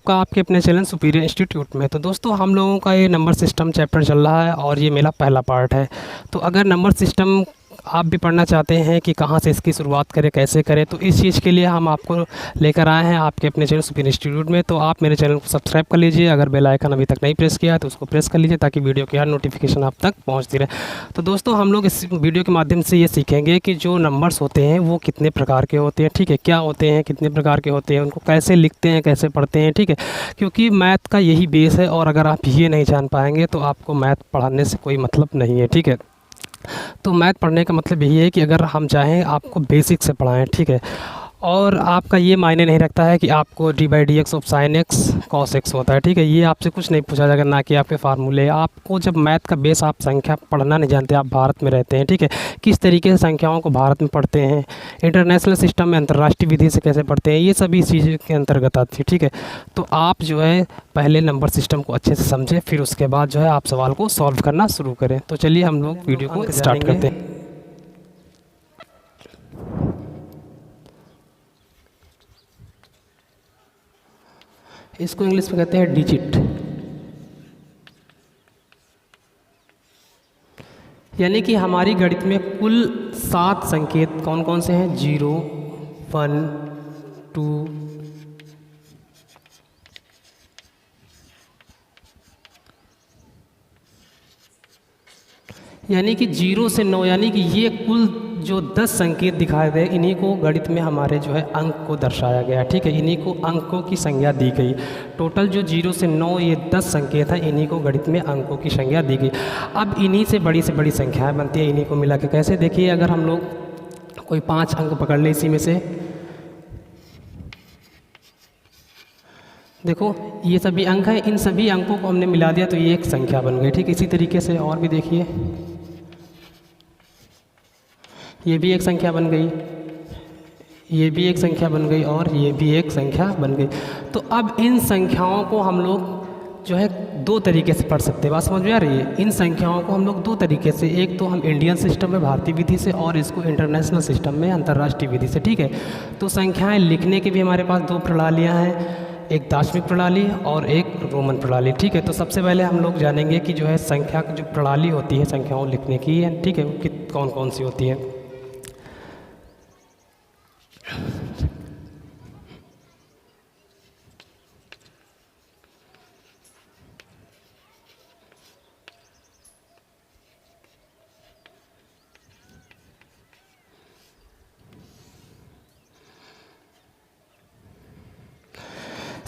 आपका आपके अपने चैनल सुपीरियर इंस्टीट्यूट में। तो दोस्तों हम लोगों का ये नंबर सिस्टम चैप्टर चल रहा है और ये मेरा पहला पार्ट है। तो अगर नंबर सिस्टम आप भी पढ़ना चाहते हैं कि कहाँ से इसकी शुरुआत करें, कैसे करें, तो इस चीज़ के लिए हम आपको लेकर आए हैं आपके अपने चैनल सुपीरियर इंस्टीट्यूट में। तो आप मेरे चैनल को सब्सक्राइब कर लीजिए, अगर बेल आइकन अभी तक नहीं प्रेस किया है तो उसको प्रेस कर लीजिए ताकि वीडियो की हर नोटिफिकेशन आप तक पहुँचती रहे। तो दोस्तों हम लोग इस वीडियो के माध्यम से ये सीखेंगे कि जो नंबर्स होते हैं वो कितने प्रकार के होते हैं, ठीक है, क्या होते हैं, कितने प्रकार के होते हैं, उनको कैसे लिखते हैं, कैसे पढ़ते हैं, ठीक है, क्योंकि मैथ का यही बेस है और अगर आप ये नहीं जान पाएंगे तो आपको मैथ पढ़ाने से कोई मतलब नहीं है, ठीक है। तो मैथ पढ़ने का मतलब यही है कि अगर हम चाहें आपको बेसिक से पढ़ाएं, ठीक है, और आपका ये मायने नहीं रखता है कि आपको d/dx of sin x cos x होता है, ठीक है, ये आपसे कुछ नहीं पूछा जाएगा, ना कि आपके फार्मूले। आपको जब मैथ का बेस, आप संख्या पढ़ना नहीं जानते, आप भारत में रहते हैं, ठीक है, किस तरीके से संख्याओं को भारत में पढ़ते हैं, इंटरनेशनल सिस्टम में अंतर्राष्ट्रीय विधि से कैसे पढ़ते हैं, ये सभी चीज़ों के अंतर्गत आती है, ठीक है। तो आप जो है पहले नंबर सिस्टम को अच्छे से समझें, फिर उसके बाद जो है आप सवाल को सॉल्व करना शुरू करें। तो चलिए हम लोग वीडियो को स्टार्ट करते हैं। इसको इंग्लिश में कहते हैं डिजिट, यानी कि हमारी गणित में कुल 7 संकेत कौन कौन से हैं? 0, 1, 2, यानी कि 0 से 9, यानी कि ये कुल जो 10 संकेत दिखाए गए, इन्हीं को गणित में हमारे जो है अंक को दर्शाया गया, ठीक है, इन्हीं को अंकों की संज्ञा दी गई। टोटल जो 0 से 9 ये 10 संकेत हैं, इन्हीं को गणित में अंकों की संज्ञा दी गई। अब इन्हीं से बड़ी संख्याएं बनती हैं, इन्हीं को मिला के कैसे, देखिए अगर हम लोग कोई 5 अंक पकड़ लें, इसी में से देखो ये सभी अंक हैं, इन सभी अंकों को हमने मिला दिया तो ये एक संख्या बन गई, ठीक। इसी तरीके से और भी देखिए, ये भी एक संख्या बन गई, ये भी एक संख्या बन गई और ये भी एक संख्या बन गई। तो अब इन संख्याओं को हम लोग जो है 2 तरीके से पढ़ सकते हैं। बात समझ में आ रही है? इन संख्याओं को हम लोग 2 तरीके से, एक तो हम इंडियन सिस्टम में भारतीय विधि से और इसको इंटरनेशनल सिस्टम में अंतर्राष्ट्रीय विधि से, ठीक है। तो संख्याएं लिखने की भी हमारे पास 2 प्रणालियाँ हैं, एक दार्शनिक प्रणाली और एक रोमन प्रणाली, ठीक है। तो सबसे पहले हम लोग जानेंगे कि जो है संख्या की जो प्रणाली होती है संख्याओं लिखने की, ठीक है, वो कौन कौन सी होती है।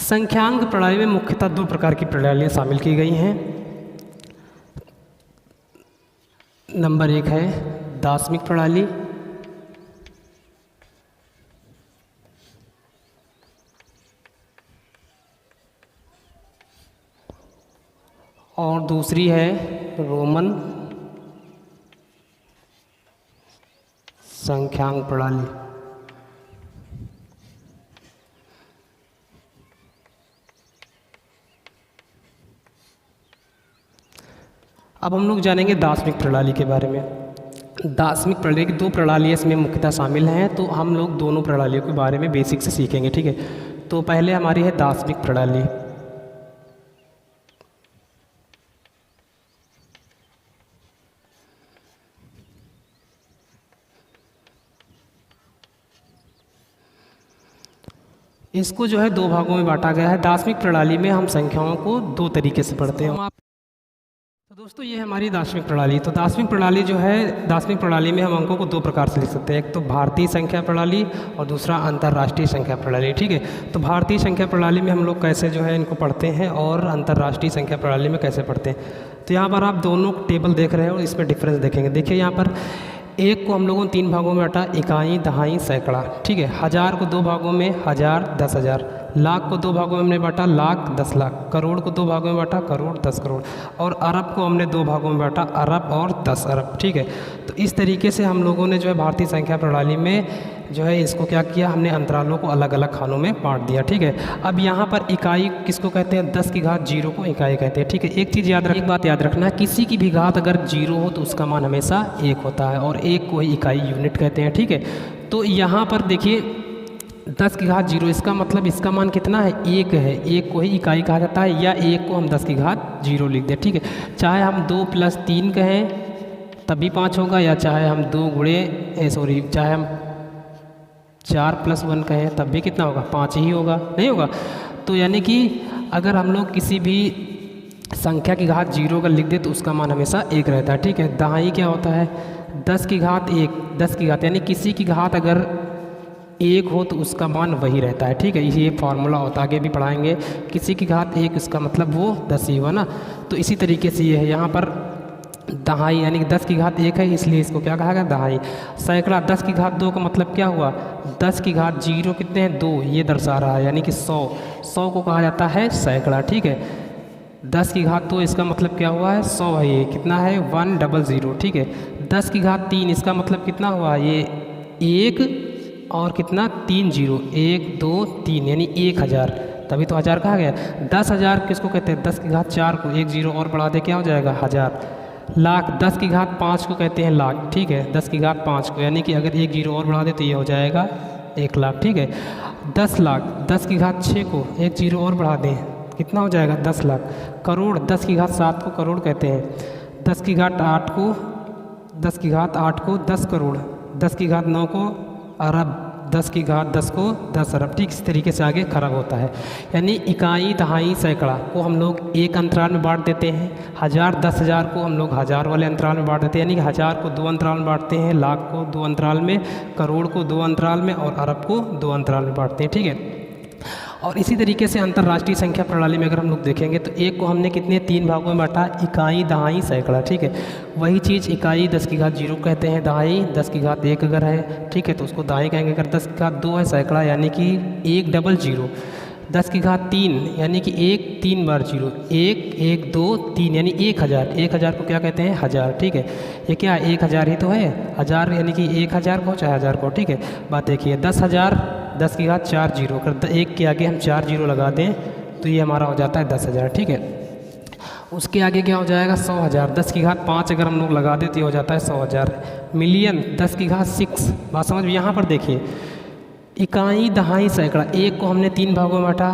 संख्यांक प्रणाली में मुख्यतः 2 प्रकार की प्रणालियाँ शामिल की गई हैं। नंबर 1 है दार्शनिक प्रणाली, और दूसरी है रोमन संख्यांक प्रणाली। अब हम लोग जानेंगे दार्शनिक प्रणाली के बारे में। दार्शनिक प्रणाली की 2 प्रणालियाँ इसमें मुख्यतः शामिल हैं, तो हम लोग दोनों प्रणालियों के बारे में बेसिक से सीखेंगे, ठीक है। तो पहले हमारी है दार्शनिक प्रणाली। इसको जो है 2 भागों में बांटा गया है। दार्शनिक प्रणाली में हम संख्याओं को 2 तरीके से पढ़ते हैं। तो दोस्तों ये हमारी दार्शनिक प्रणाली। तो दार्शनिक प्रणाली जो है, दार्शनिक प्रणाली में हम अंकों को 2 प्रकार से लिख सकते हैं, एक तो भारतीय संख्या प्रणाली और दूसरा अंतर्राष्ट्रीय संख्या प्रणाली, ठीक है। तो भारतीय संख्या प्रणाली में हम लोग कैसे जो है इनको पढ़ते हैं और अंतर्राष्ट्रीय संख्या प्रणाली में कैसे पढ़ते हैं। तो यहाँ पर आप दोनों टेबल देख रहे हो, इसमें डिफरेंस देखेंगे। देखिए यहाँ पर 1 को हम लोगों ने 3 भागों में बांटा, इकाई, दहाई, सैकड़ा, ठीक है। 1000 को 2 भागों में, 1000, 10,000। लाख को 2 भागों में हमने बांटा, लाख, 10 लाख। करोड़ को 2 भागों में बांटा, करोड़, 10 करोड़। और अरब को हमने 2 भागों में बांटा, अरब और 10 अरब, ठीक है। तो इस तरीके से हम लोगों ने जो है भारतीय संख्या प्रणाली में जो है इसको क्या किया, हमने अंतरालों को अलग अलग खानों में बांट दिया, ठीक है। अब यहाँ पर इकाई किसको कहते हैं? 10 की घात 0 को इकाई कहते हैं, ठीक है। एक बात याद रखना है, किसी की भी घात अगर 0 हो तो उसका मान हमेशा 1 होता है और 1 को ही इकाई यूनिट कहते हैं, ठीक है। तो यहाँ पर देखिए 10 की घात 0, इसका मतलब इसका मान कितना है, 1 है। 1 को ही इकाई कहा जाता है, या 1 को हम 10 की घात 0 लिख दें, ठीक है। चाहे हम 2 + 3 कहें तभी 5 होगा, या चाहे हम 2 चाहे हम 4 + 1 कहें तब भी कितना होगा, 5 ही होगा, नहीं होगा। तो यानी कि अगर हम लोग किसी भी संख्या की घात 0 अगर लिख दे तो उसका मान हमेशा 1 रहता है, ठीक है। दहाई क्या होता है, 10 की घात 1, 10 की घात यानी किसी की घात अगर 1 हो तो उसका मान वही रहता है, ठीक है। ये फार्मूला होता है, आगे भी पढ़ाएंगे। किसी की घात 1 इसका मतलब वो 10 ही हुआ ना। तो इसी तरीके से ये है यहाँ पर दहाई, यानी कि 10 की घात 1 है इसलिए इसको क्या कहा गया, दहाई। सैकड़ा 10 की घात 2 का मतलब क्या हुआ, 10 की घात 0 कितने हैं, 2, ये दर्शा रहा है, यानी कि 100 को कहा जाता है सैकड़ा, ठीक है। 10 की घात 2 इसका मतलब क्या हुआ है, 100 है, ये कितना है 100, ठीक है। 10 की घात 3 इसका मतलब कितना हुआ, ये 1 और कितना 3 0, 1 2 3 यानी 1000, तभी तो 1000 कहा गया। 10,000 किसको कहते हैं, 10 की घात 4 को, 1 0 और बढ़ा दे क्या हो जाएगा 1000। लाख 10 की घात 5 को कहते हैं लाख, ठीक है। 10 की घात 5 को, यानी कि अगर 1 0 और बढ़ा दे तो ये हो जाएगा 1 लाख, ठीक है। 10 लाख 10 की घात 6 को 1 0 और बढ़ा दें कितना हो जाएगा 10 लाख। करोड़ 10 की घात 7 को करोड़ कहते हैं। 10 की घात 8 को 10 करोड़। 10 की घात 9 को अरब। 10 की घात 10 को 10 अरब, ठीक इस तरीके से आगे खराब होता है। यानी इकाई, दहाई, सैकड़ा को हम लोग एक अंतराल में बांट देते हैं। 1000 10,000 को हम लोग 1000 वाले अंतराल में बांट देते हैं, यानी कि 1000 को 2 अंतराल में बांटते हैं, लाख को 2 अंतराल में, करोड़ को 2 अंतराल में और अरब को 2 अंतराल में बांटते हैं, ठीक है। और इसी तरीके से अंतर्राष्ट्रीय संख्या प्रणाली में अगर हम लोग देखेंगे तो एक को हमने कितने 3 भागों में बांटा, इकाई, दहाई, सैकड़ा, ठीक है। वही चीज़ इकाई 10 की घात 0 कहते हैं, दहाई 10 की घात 1 अगर है, ठीक है, तो उसको दहाई कहेंगे। अगर 10 की घात 2 है सैकड़ा, यानी कि 1 डबल 0। 10 की घात 3 यानी कि 1 3 बार 0, 1 1 2 3 यानी 1000। 1000 को क्या कहते हैं, 1000, ठीक है। ये क्या है 1000 ही तो है, 1000 यानी कि 1000 को चाहे 1000 को, ठीक है। बात देखिए 10,000 10 की घात 4 0, अगर 1 के आगे हम 4 0 लगा दें तो ये हमारा हो जाता है 10,000, ठीक है। उसके आगे क्या हो जाएगा 100,000। 10 की घात 5 अगर हम लोग लगा दें तो ये हो जाता है 100,000। मिलियन 10 की घात 6, बात समझ में। यहाँ पर देखिए इकाई, दहाई, सैकड़ा, एक को हमने 3 भागों में बांटा।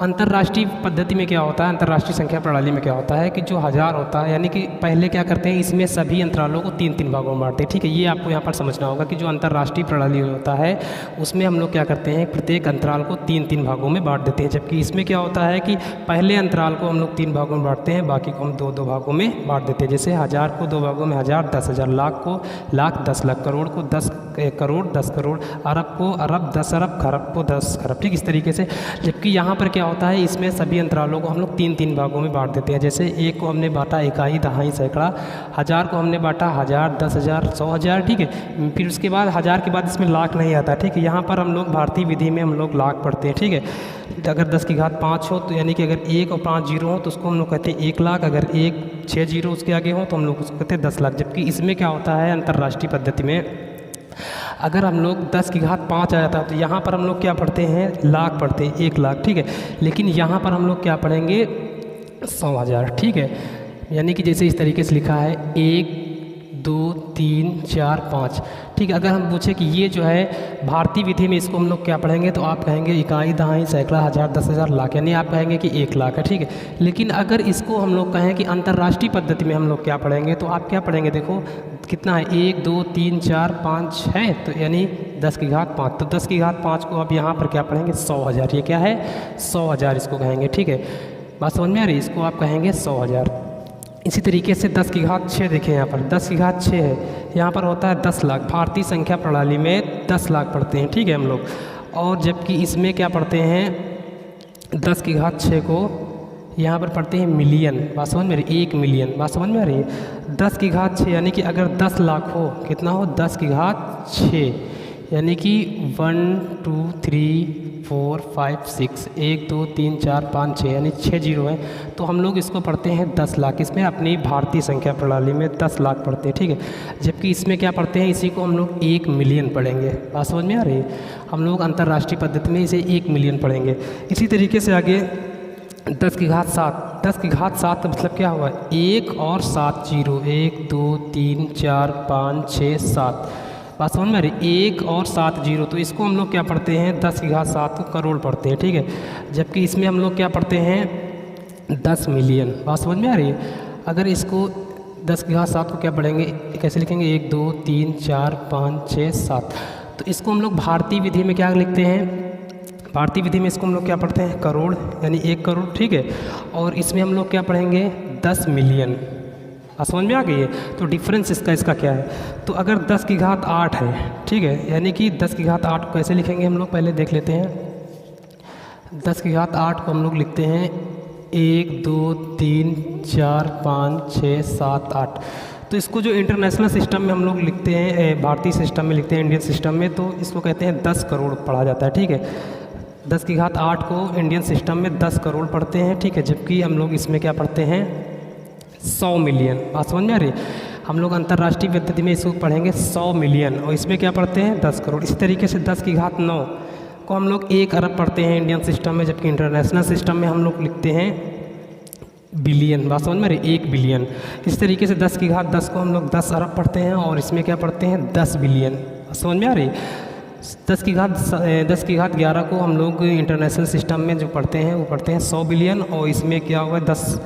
अंतर्राष्ट्रीय पद्धति में क्या होता है, अंतर्राष्ट्रीय संख्या प्रणाली में क्या होता है कि जो 1000 होता है, यानी कि पहले क्या करते हैं इसमें सभी अंतरालों को 3-3 भागों में बांटते हैं, ठीक है। ये आपको यहाँ पर समझना होगा कि जो अंतर्राष्ट्रीय प्रणाली होता है उसमें हम लोग क्या करते हैं प्रत्येक अंतराल को 3-3 भागों में बांट देते हैं। जबकि इसमें क्या होता है कि पहले अंतराल को हम लोग 3 भागों में बांटते हैं, बाकी को हम 2-2 भागों में बांट देते हैं। जैसे 1000 को 2 भागों में 1000 10,000, लाख को लाख 10 लाख, करोड़ को 10 करोड़ 10 करोड़, अरब को अरब 10 अरब, खरब को 10 खरब, ठीक इस तरीके से। जबकि यहाँ पर क्या होता है इसमें सभी अंतरालों को हम लोग 3-3 भागों में बांट देते हैं। जैसे एक को हमने बांटा इकाई, दहाई, सैकड़ा। 1000 को हमने बांटा 1000 10,000 100,000, ठीक है। फिर उसके बाद 1000 के बाद इसमें लाख नहीं आता, ठीक है। यहाँ पर हम लोग भारतीय विधि में हम लोग लाख पढ़ते हैं, ठीक है। अगर 10 की घात 5 हो तो यानी कि अगर 1 और 5 0 हो तो उसको हम लोग कहते हैं 1 लाख। अगर 1 6 0 उसके आगे हो तो हम लोग उसको कहते हैं 10 लाख। जबकि इसमें क्या होता है अंतर्राष्ट्रीय पद्धति में अगर हम लोग 10 की घात 5 आ जाता है तो यहाँ पर हम लोग क्या पढ़ते हैं लाख पढ़ते हैं, 1 लाख, ठीक है। लेकिन यहाँ पर हम लोग क्या पढ़ेंगे 100,000, ठीक है। यानी कि जैसे इस तरीके से लिखा है 1 2 3 4 5, ठीक है। अगर हम पूछे कि ये जो है भारतीय विधि में इसको हम लोग क्या पढ़ेंगे तो आप कहेंगे इकाई, दहाई, सैकड़ा, 1000 10,000 लाख, यानी आप कहेंगे कि 1 लाख है, ठीक है। लेकिन अगर इसको हम लोग कहें कि अंतर्राष्ट्रीय पद्धति में हम लोग क्या पढ़ेंगे तो आप क्या पढ़ेंगे, देखो कितना है 1 2 3 4 5 है, तो यानी 10 की घात 5। तो 10 की घात 5 को अब यहाँ पर क्या पढ़ेंगे 100,000। ये क्या है 100,000 इसको कहेंगे, ठीक है। बात समझ में आ रही है, इसको आप कहेंगे 100,000। इसी तरीके से 10 की घात 6 देखें, यहाँ पर 10 की घात 6 है, यहाँ पर होता है 10 लाख। भारतीय संख्या प्रणाली में 10 लाख पढ़ते हैं, ठीक है हम लोग। और जबकि इसमें क्या पढ़ते हैं 10 की घात 6 को यहाँ पर पढ़ते हैं मिलियन। बात समझ में आ रही है, 1 मिलियन। बात समझ में आ रही है। 10 की घात 6 यानी कि अगर 10 लाख हो कितना हो 10 की घात 6, यानी कि 1 2 3 4 5 6 1 2 3 4 5 6 यानी 6 0 है, तो हम लोग इसको पढ़ते हैं 10 लाख। इसमें अपनी भारतीय संख्या प्रणाली में 10 लाख पढ़ते हैं, ठीक है। जबकि इसमें क्या पढ़ते हैं इसी को हम लोग 1 मिलियन पढ़ेंगे। बात समझ में आ रही है, हम लोग अंतर्राष्ट्रीय पद्धति में इसे 1 मिलियन पढ़ेंगे। इसी तरीके से आगे 10 की घात 7। 10 की घात 7 का मतलब क्या हुआ 1 और 7 0, 1 2 3 4 5 6 7। बात समझ में आ रही, 1 और 7 जीरो, तो इसको हम लोग क्या पढ़ते हैं 10 की घात 7 को करोड़ पढ़ते हैं, ठीक है। जबकि इसमें हम लोग क्या पढ़ते हैं 10 मिलियन। बात समझ में आ रही है। अगर इसको 10 की घात 7 को क्या पढ़ेंगे, कैसे लिखेंगे 1 2 3 4 5 6 7, तो इसको हम लोग भारतीय विधि में क्या लिखते हैं, भारतीय विधि में इसको हम लोग क्या पढ़ते हैं करोड़, यानी 1 करोड़, ठीक है। और इसमें हम लोग क्या पढ़ेंगे 10 मिलियन। समझ में आ गई है। तो डिफरेंस इसका क्या है, तो अगर 10 की घात 8 है, ठीक है, यानी कि 10 की घात 8 को कैसे लिखेंगे हम लोग पहले देख लेते हैं। 10 की घात 8 को हम लोग लिखते हैं 1 2 3 4 5 6 7 8। तो इसको जो इंटरनेशनल सिस्टम में हम लोग लिखते हैं, भारतीय सिस्टम में लिखते हैं, इंडियन सिस्टम में, तो इसको कहते हैं 10 करोड़ पढ़ा जाता है, ठीक है। 10 की घात 8 को इंडियन सिस्टम में 10 करोड़ पढ़ते हैं, ठीक है। जबकि हम लोग इसमें क्या पढ़ते हैं 100 मिलियन। बात समझ में आ रही है। हम लोग अंतर्राष्ट्रीय पद्धति में इसको पढ़ेंगे 100 मिलियन, और इसमें क्या पढ़ते हैं 10 करोड़। इसी तरीके से 10 की घात 9 को हम लोग 1 अरब पढ़ते हैं इंडियन सिस्टम में, जबकि इंटरनेशनल सिस्टम में हम लोग लिखते हैं बिलियन। बात समझ में आ रही, 1 बिलियन। इस तरीके से 10 की घात 10 को हम लोग 10 अरब पढ़ते हैं, और इसमें क्या पढ़ते हैं 10 बिलियन। समझ में आ रही। 10 की घात 11 को हम लोग इंटरनेशनल सिस्टम में जो पढ़ते हैं वो पढ़ते हैं 100 बिलियन, और इसमें क्या होगा 10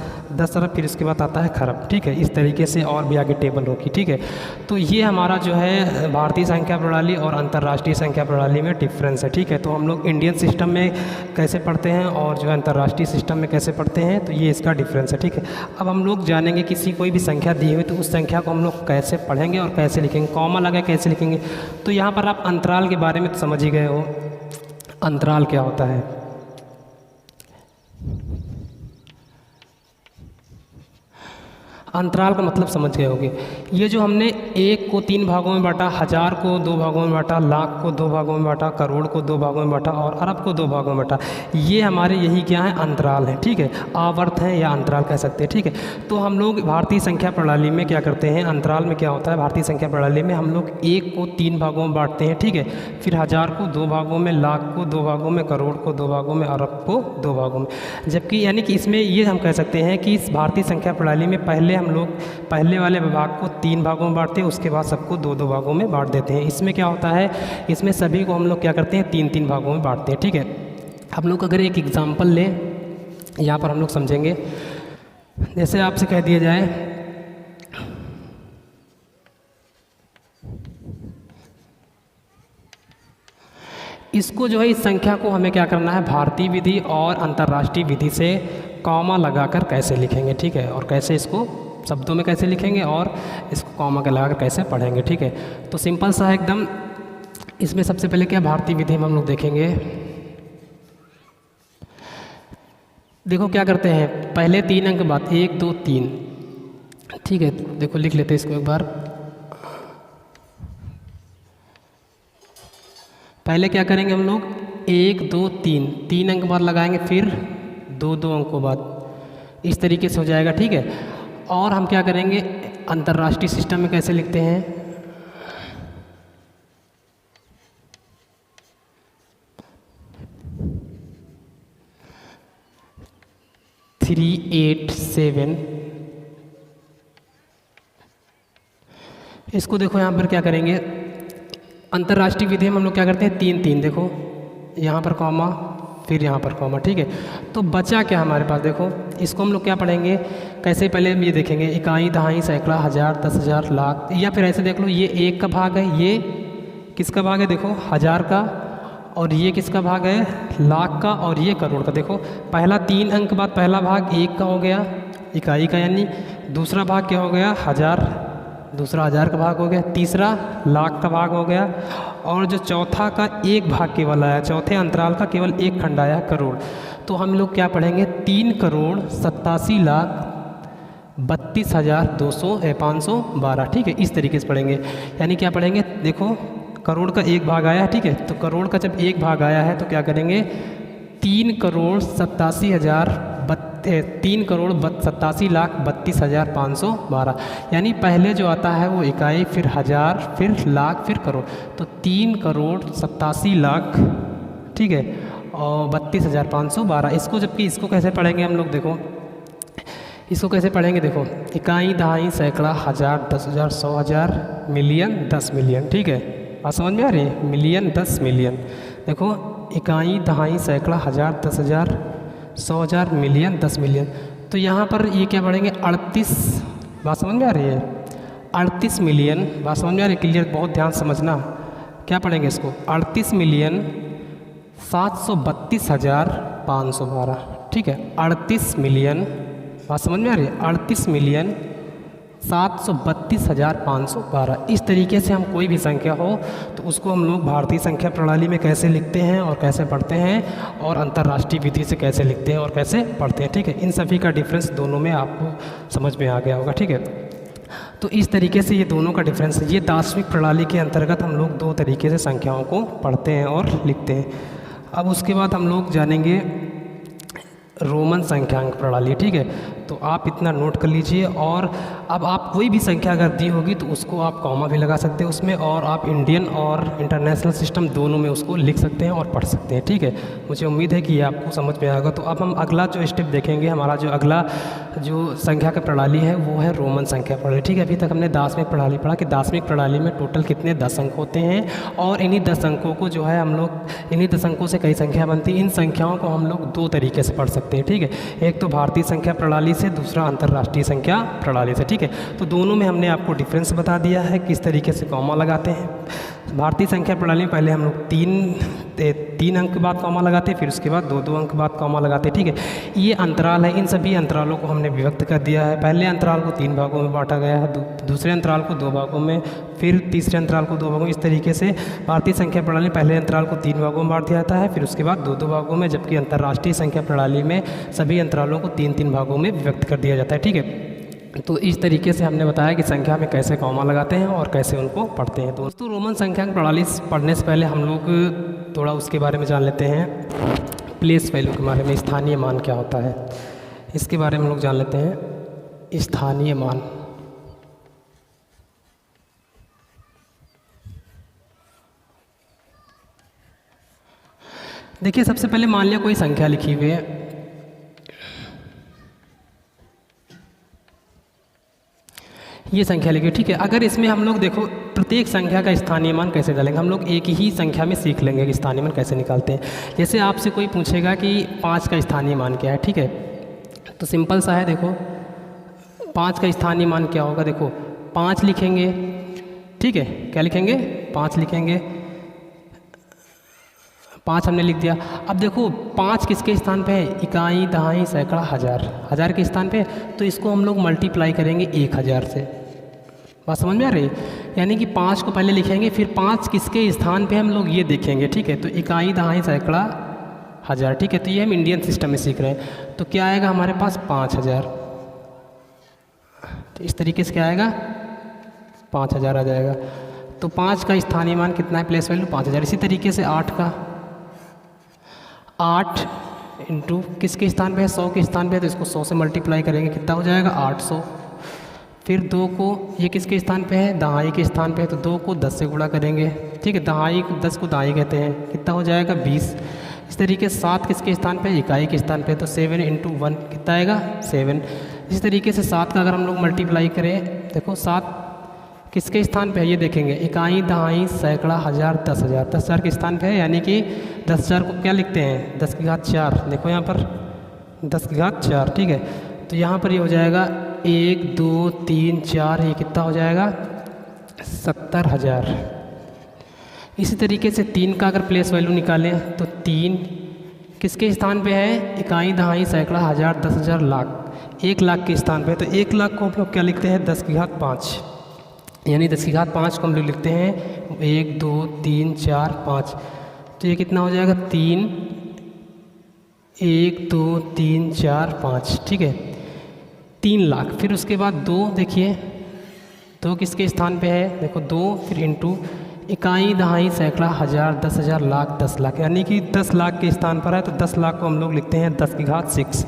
अरब, फिर उसके बाद आता है खरब, ठीक है। इस तरीके से और भी आगे टेबल होगी, ठीक है। तो ये हमारा जो है भारतीय संख्या प्रणाली और अंतर्राष्ट्रीय संख्या प्रणाली में डिफरेंस है, ठीक है। तो हम लोग इंडियन सिस्टम में कैसे पढ़ते हैं और जो है अंतर्राष्ट्रीय सिस्टम में कैसे पढ़ते हैं, तो ये इसका डिफरेंस है, ठीक है। अब हम लोग जानेंगे किसी कोई भी संख्या दी हुई तो उस संख्या को हम लोग कैसे पढ़ेंगे और कैसे लिखेंगे, कॉमा लगा कैसे लिखेंगे। तो यहाँ पर आप अंतराल के बारे में तो समझ ही गए हो, अंतराल क्या होता है। अंतराल का मतलब समझ गए होंगे। ये जो हमने 1 को 3 भागों में बांटा, 1000 को 2 भागों में बांटा, लाख को 2 भागों में बांटा, करोड़ को 2 भागों में बांटा और अरब को 2 भागों में बांटा, ये हमारे यही क्या है अंतराल है, ठीक है। आवर्त है या अंतराल कह सकते हैं, ठीक है। तो हम लोग भारतीय संख्या प्रणाली में क्या करते हैं, अंतराल में क्या होता है, भारतीय संख्या प्रणाली में हम लोग 1 को 3 भागों में बांटते हैं, ठीक है। फिर 1000 को 2 भागों में, लाख को 2 भागों में, करोड़ को 2 भागों में, अरब को 2 भागों में। जबकि यानी कि इसमें ये हम कह सकते हैं कि इस भारतीय संख्या प्रणाली में पहले हम लोग पहले वाले विभाग को 3 भागों में बांटते हैं, उसके बाद सबको 2-2 भागों में बांट देते हैं। इसमें क्या होता है, इसमें सभी को हम लोग क्या करते हैं 3-3 भागों में बांटते हैं, ठीक है। हम लोग अगर एक एग्जाम्पल लें, यहाँ पर हम लोग समझेंगे। जैसे आपसे कह दिया जाए इसको जो है इस संख्या को हमें क्या करना है, भारतीय विधि और अंतर्राष्ट्रीय विधि से कॉमा लगाकर कैसे लिखेंगे, ठीक है। और कैसे इसको शब्दों में कैसे लिखेंगे और इसको कॉमा के लगाकर कैसे पढ़ेंगे, ठीक है। तो सिंपल सा है एकदम। इसमें सबसे पहले क्या भारतीय विधि में हम लोग देखेंगे। देखो क्या करते हैं, पहले 3 अंक बाद 1 2 3, ठीक है। देखो लिख लेते हैं इसको एक बार। पहले क्या करेंगे हम लोग 1 2 3 अंक बाद लगाएंगे, फिर 2 अंकों बाद, इस तरीके से हो जाएगा, ठीक है। और हम क्या करेंगे अंतर्राष्ट्रीय सिस्टम में कैसे लिखते हैं, थ्री 8 7। इसको देखो यहाँ पर क्या करेंगे, अंतर्राष्ट्रीय विधि में हम लोग क्या करते हैं 3-3, देखो यहाँ पर कॉमा, फिर यहाँ पर कॉमा, ठीक है। तो बचा क्या हमारे पास, देखो इसको हम लोग क्या पढ़ेंगे, कैसे पहले ये देखेंगे इकाई, दहाई, सैकड़ा, 1000, 10,000, लाख, या फिर ऐसे देख लो ये 1 का भाग है, ये किसका भाग है, देखो 1000 का, और ये किसका भाग है, लाख का, और ये करोड़ का। देखो पहला 3 अंक बाद पहला भाग 1 का हो गया इकाई का, यानी दूसरा भाग क्या हो गया 1000, दूसरा 1000 का भाग हो गया, तीसरा लाख का भाग हो गया, और जो चौथा का एक भाग केवल आया, चौथे अंतराल का केवल एक खंड आया करोड़। तो हम लोग क्या पढ़ेंगे 3,87,32,512, ठीक है। इस तरीके से पढ़ेंगे, यानी क्या पढ़ेंगे, देखो करोड़ का एक भाग आया है, ठीक है। तो करोड़ का जब एक भाग आया है तो क्या करेंगे 3,87,32,512, यानी पहले जो आता है वो इकाई, फिर 1000, फिर लाख, फिर करोड़। तो 3,87,00,000, ठीक है, और 32,512। इसको जबकि इसको कैसे पढ़ेंगे हम लोग, देखो इसको कैसे पढ़ेंगे, देखो इकाई, दहाई, सैकड़ा, हज़ार, 10,000, 100,000, मिलियन, 10 मिलियन। ठीक है, बात समझ में आ रही है, मिलियन, 10 मिलियन। देखो इकाई, दहाई, सैकड़ा, हज़ार, 10,000, 100,000, मिलियन, 10 मिलियन। तो यहाँ पर ये क्या पढ़ेंगे, 38, बात समझ में आ रही है, 38 मिलियन, बात समझ में आ रही है, क्लियर, बहुत ध्यान समझना। क्या पढ़ेंगे इसको, 38 मिलियन 732,512। ठीक है, 38 मिलियन, बात समझ में आ रही है, 38 मिलियन 732,512। इस तरीके से हम कोई भी संख्या हो तो उसको हम लोग भारतीय संख्या प्रणाली में कैसे लिखते हैं और कैसे पढ़ते हैं, और अंतर्राष्ट्रीय विधि से कैसे लिखते हैं और कैसे पढ़ते हैं। ठीक है, इन सभी का डिफरेंस दोनों में आपको समझ में आ गया होगा। ठीक है, तो इस तरीके से ये दोनों का डिफरेंस है। ये दार्शनिक प्रणाली के अंतर्गत हम लोग दो तरीके से संख्याओं को पढ़ते हैं और लिखते हैं। अब उसके बाद हम लोग जानेंगे रोमन संख्यांक प्रणाली। ठीक है, तो आप इतना नोट कर लीजिए। और अब आप कोई भी संख्या अगर दी होगी तो उसको आप कॉमा भी लगा सकते हैं उसमें, और आप इंडियन और इंटरनेशनल सिस्टम दोनों में उसको लिख सकते हैं और पढ़ सकते हैं। ठीक है, मुझे उम्मीद है कि ये आपको समझ में आएगा। तो अब हम अगला जो स्टेप देखेंगे, हमारा जो अगला जो संख्या की प्रणाली है वो है रोमन संख्या प्रणाली। ठीक है, अभी तक हमने दार्शनिक प्रणाली पढ़ा कि दार्शनिक प्रणाली में टोटल कितने 10 अंक होते हैं, और इन्हीं 10 अंकों को जो है हम लोग, इन्हीं 10 अंकों से कई संख्या बनती है। इन संख्याओं को हम लोग दो तरीके से पढ़ सकते हैं। ठीक है, एक तो भारतीय संख्या प्रणाली से, दूसरा अंतर्राष्ट्रीय संख्या प्रणाली से। ठीक है, तो दोनों में हमने आपको डिफरेंस बता दिया है, किस तरीके से कॉमा लगाते हैं। भारतीय संख्या प्रणाली में पहले हम लोग तीन अंक के बाद कॉमा लगाते हैं, फिर उसके बाद दो अंक के बाद कॉमा लगाते हैं। ठीक है, ये अंतराल है, इन सभी अंतरालों को हमने विभक्त कर दिया है। पहले अंतराल को 3 भागों में बांटा गया है, दूसरे अंतराल को 2 भागों में, फिर तीसरे अंतराल को 2 भागों में। इस तरीके से भारतीय संख्या प्रणाली पहले अंतराल को 3 भागों में बांट दिया जाता है, फिर उसके बाद 2 भागों में, जबकि अंतर्राष्ट्रीय संख्या प्रणाली में सभी अंतरालों को 3 भागों में विभक्त कर दिया जाता है। ठीक है, तो इस तरीके से हमने बताया कि संख्या में कैसे कॉमा लगाते हैं और कैसे उनको पढ़ते हैं। दोस्तों, रोमन संख्यांक प्रणाली पढ़ने से पहले हम लोग थोड़ा उसके बारे में जान लेते हैं, प्लेस वैल्यू के बारे में। स्थानीय मान क्या होता है, इसके बारे में हम लोग जान लेते हैं। स्थानीय मान, देखिए सबसे पहले मान लिया कोई संख्या लिखी हुई है, ये संख्या लिखी। ठीक है, अगर इसमें हम लोग देखो प्रत्येक संख्या का स्थानीय मान कैसे डालेंगे, हम लोग एक ही संख्या में सीख लेंगे कि स्थानीय मान कैसे निकालते हैं। जैसे आपसे कोई पूछेगा कि 5 का स्थानीय मान क्या है, ठीक है, तो सिंपल सा है, देखो 5 का स्थानीय मान क्या होगा, देखो 5 लिखेंगे। ठीक है, क्या लिखेंगे, 5 लिखेंगे, 5 हमने लिख दिया। अब देखो 5 किसके स्थान पे है, इकाई, दहाई, सैकड़ा, हज़ार, हज़ार के स्थान पे, तो इसको हम लोग मल्टीप्लाई करेंगे 1000 से। बात समझ में आ रही है, यानी कि 5 को पहले लिखेंगे, फिर 5 किसके स्थान पे हम लोग ये देखेंगे। ठीक है, तो इकाई, दहाई, सैकड़ा, हज़ार। ठीक है, तो ये हम इंडियन सिस्टम में सीख रहे हैं, तो क्या आएगा हमारे पास 5000। तो इस तरीके से क्या आएगा, 5000 आ जाएगा। तो 5 का स्थानीय मान कितना है, प्लेस वैल्यू 5000। इसी तरीके से 8 का, 8 इंटू किसके स्थान पे है, 100 के स्थान पे है, तो इसको 100 से मल्टीप्लाई करेंगे, कितना हो जाएगा 800। फिर 2 को, ये किसके स्थान पे है, दहाई के स्थान पे है, तो 2 को 10 से गुणा करेंगे। ठीक है, दहाई 10 को दहाई कहते हैं, कितना हो जाएगा 20। इस तरीके से 7 किसके स्थान पे, इकाई के स्थान पे, तो 7 इंटू 1 कितना आएगा 7। इसी तरीके से 7 का अगर हम लोग मल्टीप्लाई करें, देखो 7 किसके स्थान पे है, ये देखेंगे, इकाई, दहाई, सैकड़ा, हज़ार, 10,000, 10,000 के स्थान पे है, यानी कि 10,000 को क्या लिखते हैं, 10 की घात 4। देखो यहाँ पर 10 की घात 4। ठीक है, तो यहाँ पर ये हो जाएगा 1 2 3 4, ये कितना हो जाएगा 70,000। इसी तरीके से 3 का अगर प्लेस वैल्यू निकालें, तो 3 किसके स्थान पे है, इकाई, दहाई, सैकड़ा, हज़ार, 10,000, लाख, 1 लाख के स्थान पे है। तो 1 लाख को हम लोग क्या लिखते हैं, 10 की घात 5, यानी 10 की घात 5 को हम लोग लिखते हैं 1 2 3 4 5। तो ये कितना हो जाएगा 3 1 2 3 4 5। ठीक है, 3 लाख। फिर उसके बाद 2, देखिए 2 किसके स्थान पे है, देखो 2, फिर इंटू इकाई, दहाई, सैकड़ा, हज़ार, 10,000, लाख, 10 लाख, यानी कि 10 लाख के स्थान पर है, तो 10 लाख को हम लोग लिखते हैं 10 की घात 6।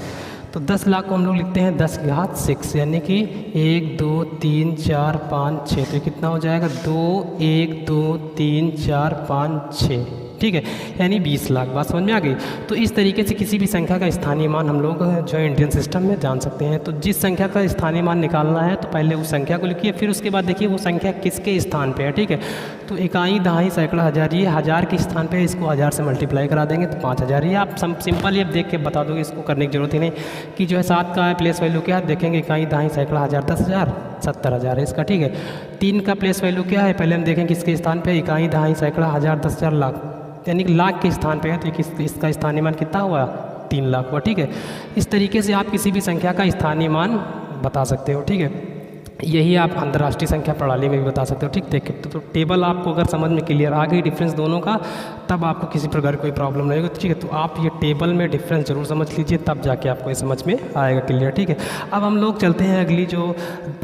तो 10 लाख को हम लोग लिखते हैं 10 की घात 6, यानी कि 1 2 3 4 5 6। तो कितना हो जाएगा 2 1 2 3 4 5 6, ठीक है, यानी 20 लाख। बात समझ में आ गई। तो इस तरीके से किसी भी संख्या का स्थानीय मान हम लोग जो है इंडियन सिस्टम में जान सकते हैं। तो जिस संख्या का स्थानीय मान निकालना है तो पहले उस संख्या को लिखिए, फिर उसके बाद देखिए वो संख्या किसके स्थान पे है। ठीक है, तो इकाई, दहाई, सैकड़ा, हज़ार, ये हज़ार के स्थान पे इसको 1000 से मल्टीप्लाई करा देंगे तो 5000। ये आप सिंपल ये देख के बता दोगे, इसको करने की जरूरत ही नहीं कि जो है 7 का प्लेस वैल्यू क्या है, देखेंगे इकाई, दहाई, सैकड़ा, हज़ार, 10,000, 70,000 है इसका। ठीक है, 3 का प्लेस वैल्यू क्या है, पहले हम देखेंगे किसके स्थान पे, इकाई, दहाई, सैकड़ा, हज़ार, 10,000, लाख, यानी कि लाख के स्थान पे है तो इसका स्थानीय मान कितना हुआ, 3 लाख हुआ। ठीक है, इस तरीके से आप किसी भी संख्या का स्थानीय मान बता सकते हो। ठीक है, यही आप अंतर्राष्ट्रीय संख्या प्रणाली में भी बता सकते हो। ठीक, देखिए तो टेबल आपको अगर समझ में क्लियर आ गई डिफरेंस दोनों का, तब आपको किसी प्रकार की कोई प्रॉब्लम नहीं होगी। ठीक है, तो आप ये टेबल में डिफरेंस जरूर समझ लीजिए, तब जाके आपको ये समझ में आएगा क्लियर। ठीक है, अब हम लोग चलते हैं अगली जो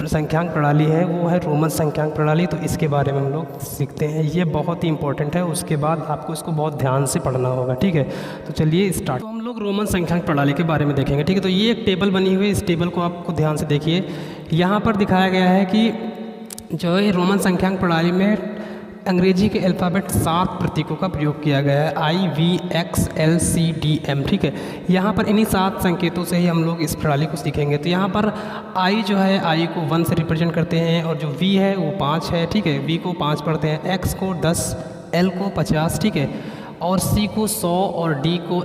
संख्यांक प्रणाली है वो है रोमन संख्यांक प्रणाली। तो इसके बारे में हम लोग सीखते हैं, ये बहुत ही इंपॉर्टेंट है, उसके बाद आपको इसको बहुत ध्यान से पढ़ना होगा। ठीक है, तो चलिए स्टार्ट। तो हम लोग रोमन संख्यांक प्रणाली के बारे में देखेंगे। ठीक है, तो ये एक टेबल बनी हुई है, इस टेबल को आपको ध्यान से देखिए। यहाँ पर दिखाया गया है कि जो है रोमन संख्यांक प्रणाली में अंग्रेजी के अल्फ़ाबेट 7 प्रतीकों का प्रयोग किया गया है, IVXLCDM। ठीक है, यहाँ पर इन्हीं 7 संकेतों से ही हम लोग इस प्रणाली को सीखेंगे। तो यहाँ पर I जो है, I को 1 से रिप्रेजेंट करते हैं, और जो V है वो 5 है। ठीक है, V को 5 पढ़ते हैं, X को 10, L को 50, ठीक है, और C को 100, और D को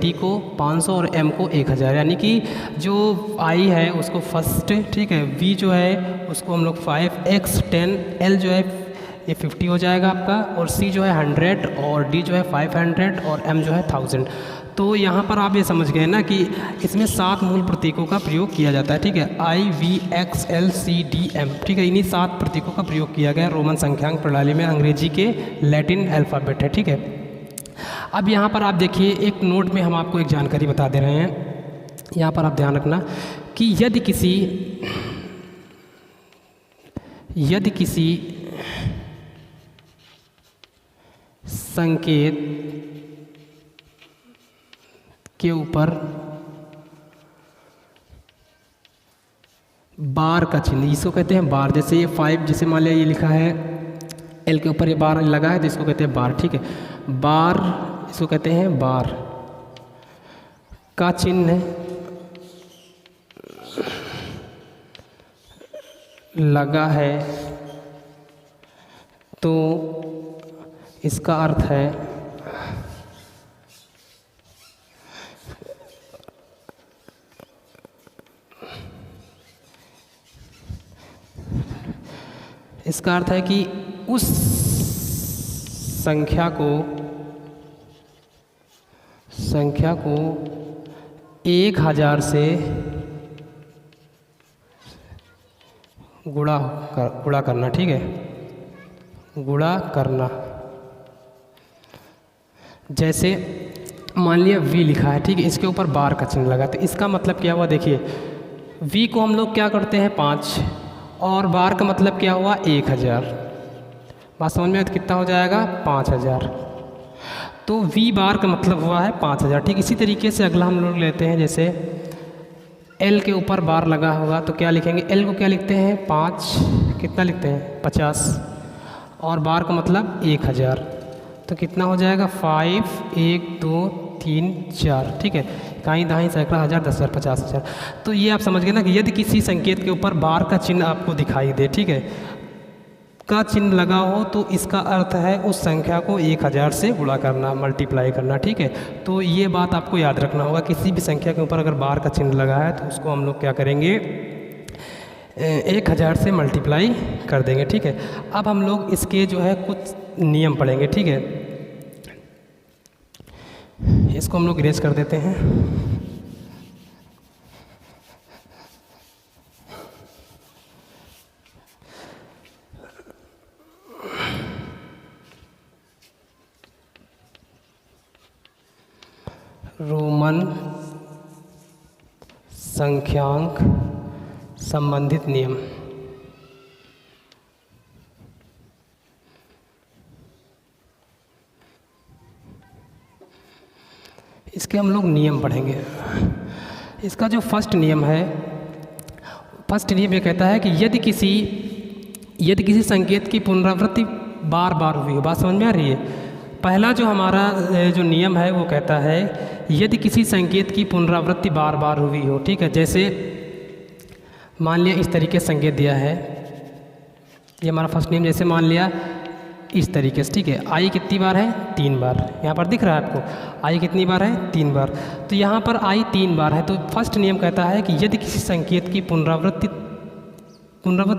D को 500 और M को 1000, यानी कि जो I है उसको फर्स्ट, ठीक है, V जो है उसको हम लोग 5, X 10, L जो है ये 50 हो जाएगा आपका, और C जो है 100, और D जो है 500, और M जो है 1000। तो यहाँ पर आप ये समझ गए ना कि इसमें 7 मूल प्रतीकों का प्रयोग किया जाता है। ठीक है, IVXLCDM। ठीक है, इन्हीं 7 प्रतीकों का प्रयोग किया गया रोमन संख्यांक प्रणाली में, अंग्रेजी के लैटिन अल्फ़ाबेट है। ठीक है, अब यहाँ पर आप देखिए, एक नोट में हम आपको एक जानकारी बता दे रहे हैं। यहाँ पर आप ध्यान रखना कि यदि किसी संकेत के ऊपर बार का चिन्ह, इसको कहते हैं बार, जैसे ये 5, जैसे मान लिया ये लिखा है L के ऊपर ये बार लगा है तो इसको कहते हैं बार। ठीक है, बार इसको कहते हैं बार का चिन्ह लगा है तो इसका अर्थ है कि उस संख्या को 1000 से गुणा करना। ठीक है, गुणा करना। जैसे मान लिया V लिखा है, ठीक है, इसके ऊपर बार का चिन्ह लगा, तो इसका मतलब क्या हुआ, देखिए V को हम लोग क्या करते हैं 5, और बार का मतलब क्या हुआ 1000। बात समझ में, तो कितना हो जाएगा 5000। तो V बार का मतलब हुआ है 5000। ठीक, इसी तरीके से अगला हम लोग लेते हैं, जैसे L के ऊपर बार लगा होगा तो क्या लिखेंगे, L को क्या लिखते हैं 5, कितना लिखते हैं 50, और बार का मतलब 1000, तो कितना हो जाएगा 5, 1, 2, 3, 4। ठीक है, इकाई, दहाई, सैकड़ा, हज़ार, 10,000, 50,000। तो ये आप समझ गए ना कि यदि किसी संकेत के ऊपर बार का चिन्ह आपको दिखाई दे, ठीक है, का चिन्ह लगा हो, तो इसका अर्थ है उस संख्या को 1000 से गुणा करना, मल्टीप्लाई करना। ठीक है, तो ये बात आपको याद रखना होगा, किसी भी संख्या के ऊपर अगर बार का चिन्ह लगा है तो उसको हम लोग क्या करेंगे 1000 से मल्टीप्लाई कर देंगे। ठीक है, अब हम लोग इसके जो है कुछ नियम पढ़ेंगे। ठीक है, इसको हम लोग इरेज कर देते हैं। रोमन संख्यांक संबंधित नियम। इसके हम लोग नियम पढ़ेंगे। इसका जो फर्स्ट नियम ये कहता है कि यदि किसी संकेत की पुनरावृत्ति बार बार हुई हो, बात समझ में आ रही है, पहला जो हमारा जो नियम है वो कहता है यदि किसी संकेत की पुनरावृत्ति बार बार हुई हो, ठीक है। जैसे मान लिया इस तरीके से संकेत दिया है, ये हमारा फर्स्ट नियम। जैसे मान लिया इस तरीके से, ठीक है। आई कितनी बार है? 3 बार। यहाँ पर दिख रहा है आपको आई कितनी बार है? 3 बार। तो यहाँ पर आई 3 बार है, तो फर्स्ट नियम कहता है कि यदि किसी संकेत की पुनरावृत्ति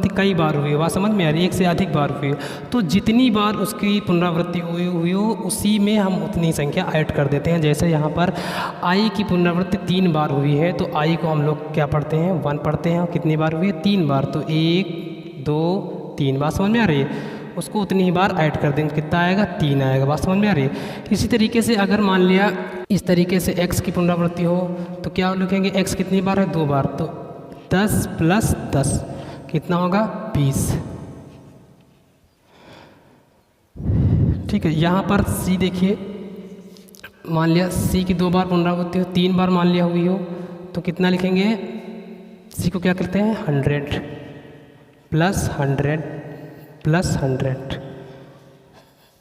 कई बार हुई हो, बात समझ में आ रही है, एक से अधिक बार हुई हो, तो जितनी बार उसकी पुनरावृत्ति हुई हो उसी में हम उतनी संख्या ऐड कर देते हैं। जैसे यहाँ पर आई की पुनरावृत्ति 3 बार हुई है, तो आई को हम लोग क्या पढ़ते हैं? 1 पढ़ते हैं। और कितनी बार हुई है? 3 बार। तो 1 2 3, बात समझ में आ रही है, उसको उतनी ही बार ऐड कर देंगे। कितना आएगा? 3 आएगा। बात समझ में आ रही है। इसी तरीके से अगर मान लिया इस तरीके से x की पुनरावृत्ति हो तो क्या लिखेंगे? x कितनी बार है? 2 बार। तो 10 + 10 कितना होगा? 20, ठीक है। यहाँ पर c देखिए, मान लिया c की 2 बार पुनरावृत्ति हो, 3 बार मान लिया हुई हो, तो कितना लिखेंगे? c को क्या करते हैं? 100 + 100 + 100,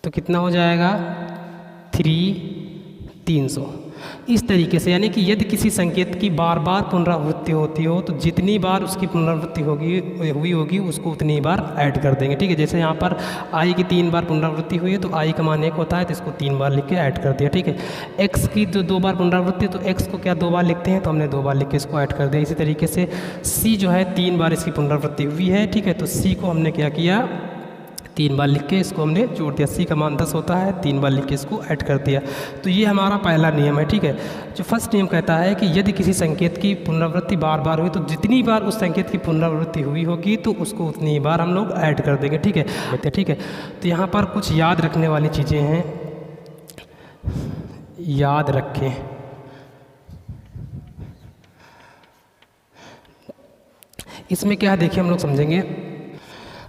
तो कितना हो जाएगा? 300। इस तरीके से, यानी कि यदि किसी संकेत की बार बार पुनरावृत्ति होती हो तो जितनी बार उसकी पुनरावृत्ति हुई होगी उसको उतनी बार ऐड कर देंगे, ठीक है। जैसे यहाँ पर आई की 3 बार पुनरावृत्ति हुई है तो आई का मान 1 होता है, तो इसको 3 बार लिख के ऐड कर दिया, ठीक है। एक्स की जो 2 बार पुनरावृत्ति, तो एक्स को क्या 2 बार लिखते हैं, तो हमने 2 बार लिख के इसको ऐड कर दिया। इसी तरीके से सी जो है 3 बार इसकी पुनरावृत्ति हुई है, ठीक है। तो सी को हमने क्या किया? 3 बार लिख के इसको हमने जोड़ दिया। सी का मान 10 होता है, 3 बार लिख के इसको ऐड कर दिया। तो ये हमारा पहला नियम है, ठीक है। जो फर्स्ट नियम कहता है कि यदि किसी संकेत की पुनरावृत्ति बार बार हुई तो जितनी बार उस संकेत की पुनरावृत्ति हुई होगी तो उसको उतनी ही बार हम लोग ऐड कर देंगे, ठीक है। ठीक है, तो यहाँ पर कुछ याद रखने वाली चीज़ें हैं, याद रखें। इसमें क्या है देखिए, हम लोग समझेंगे,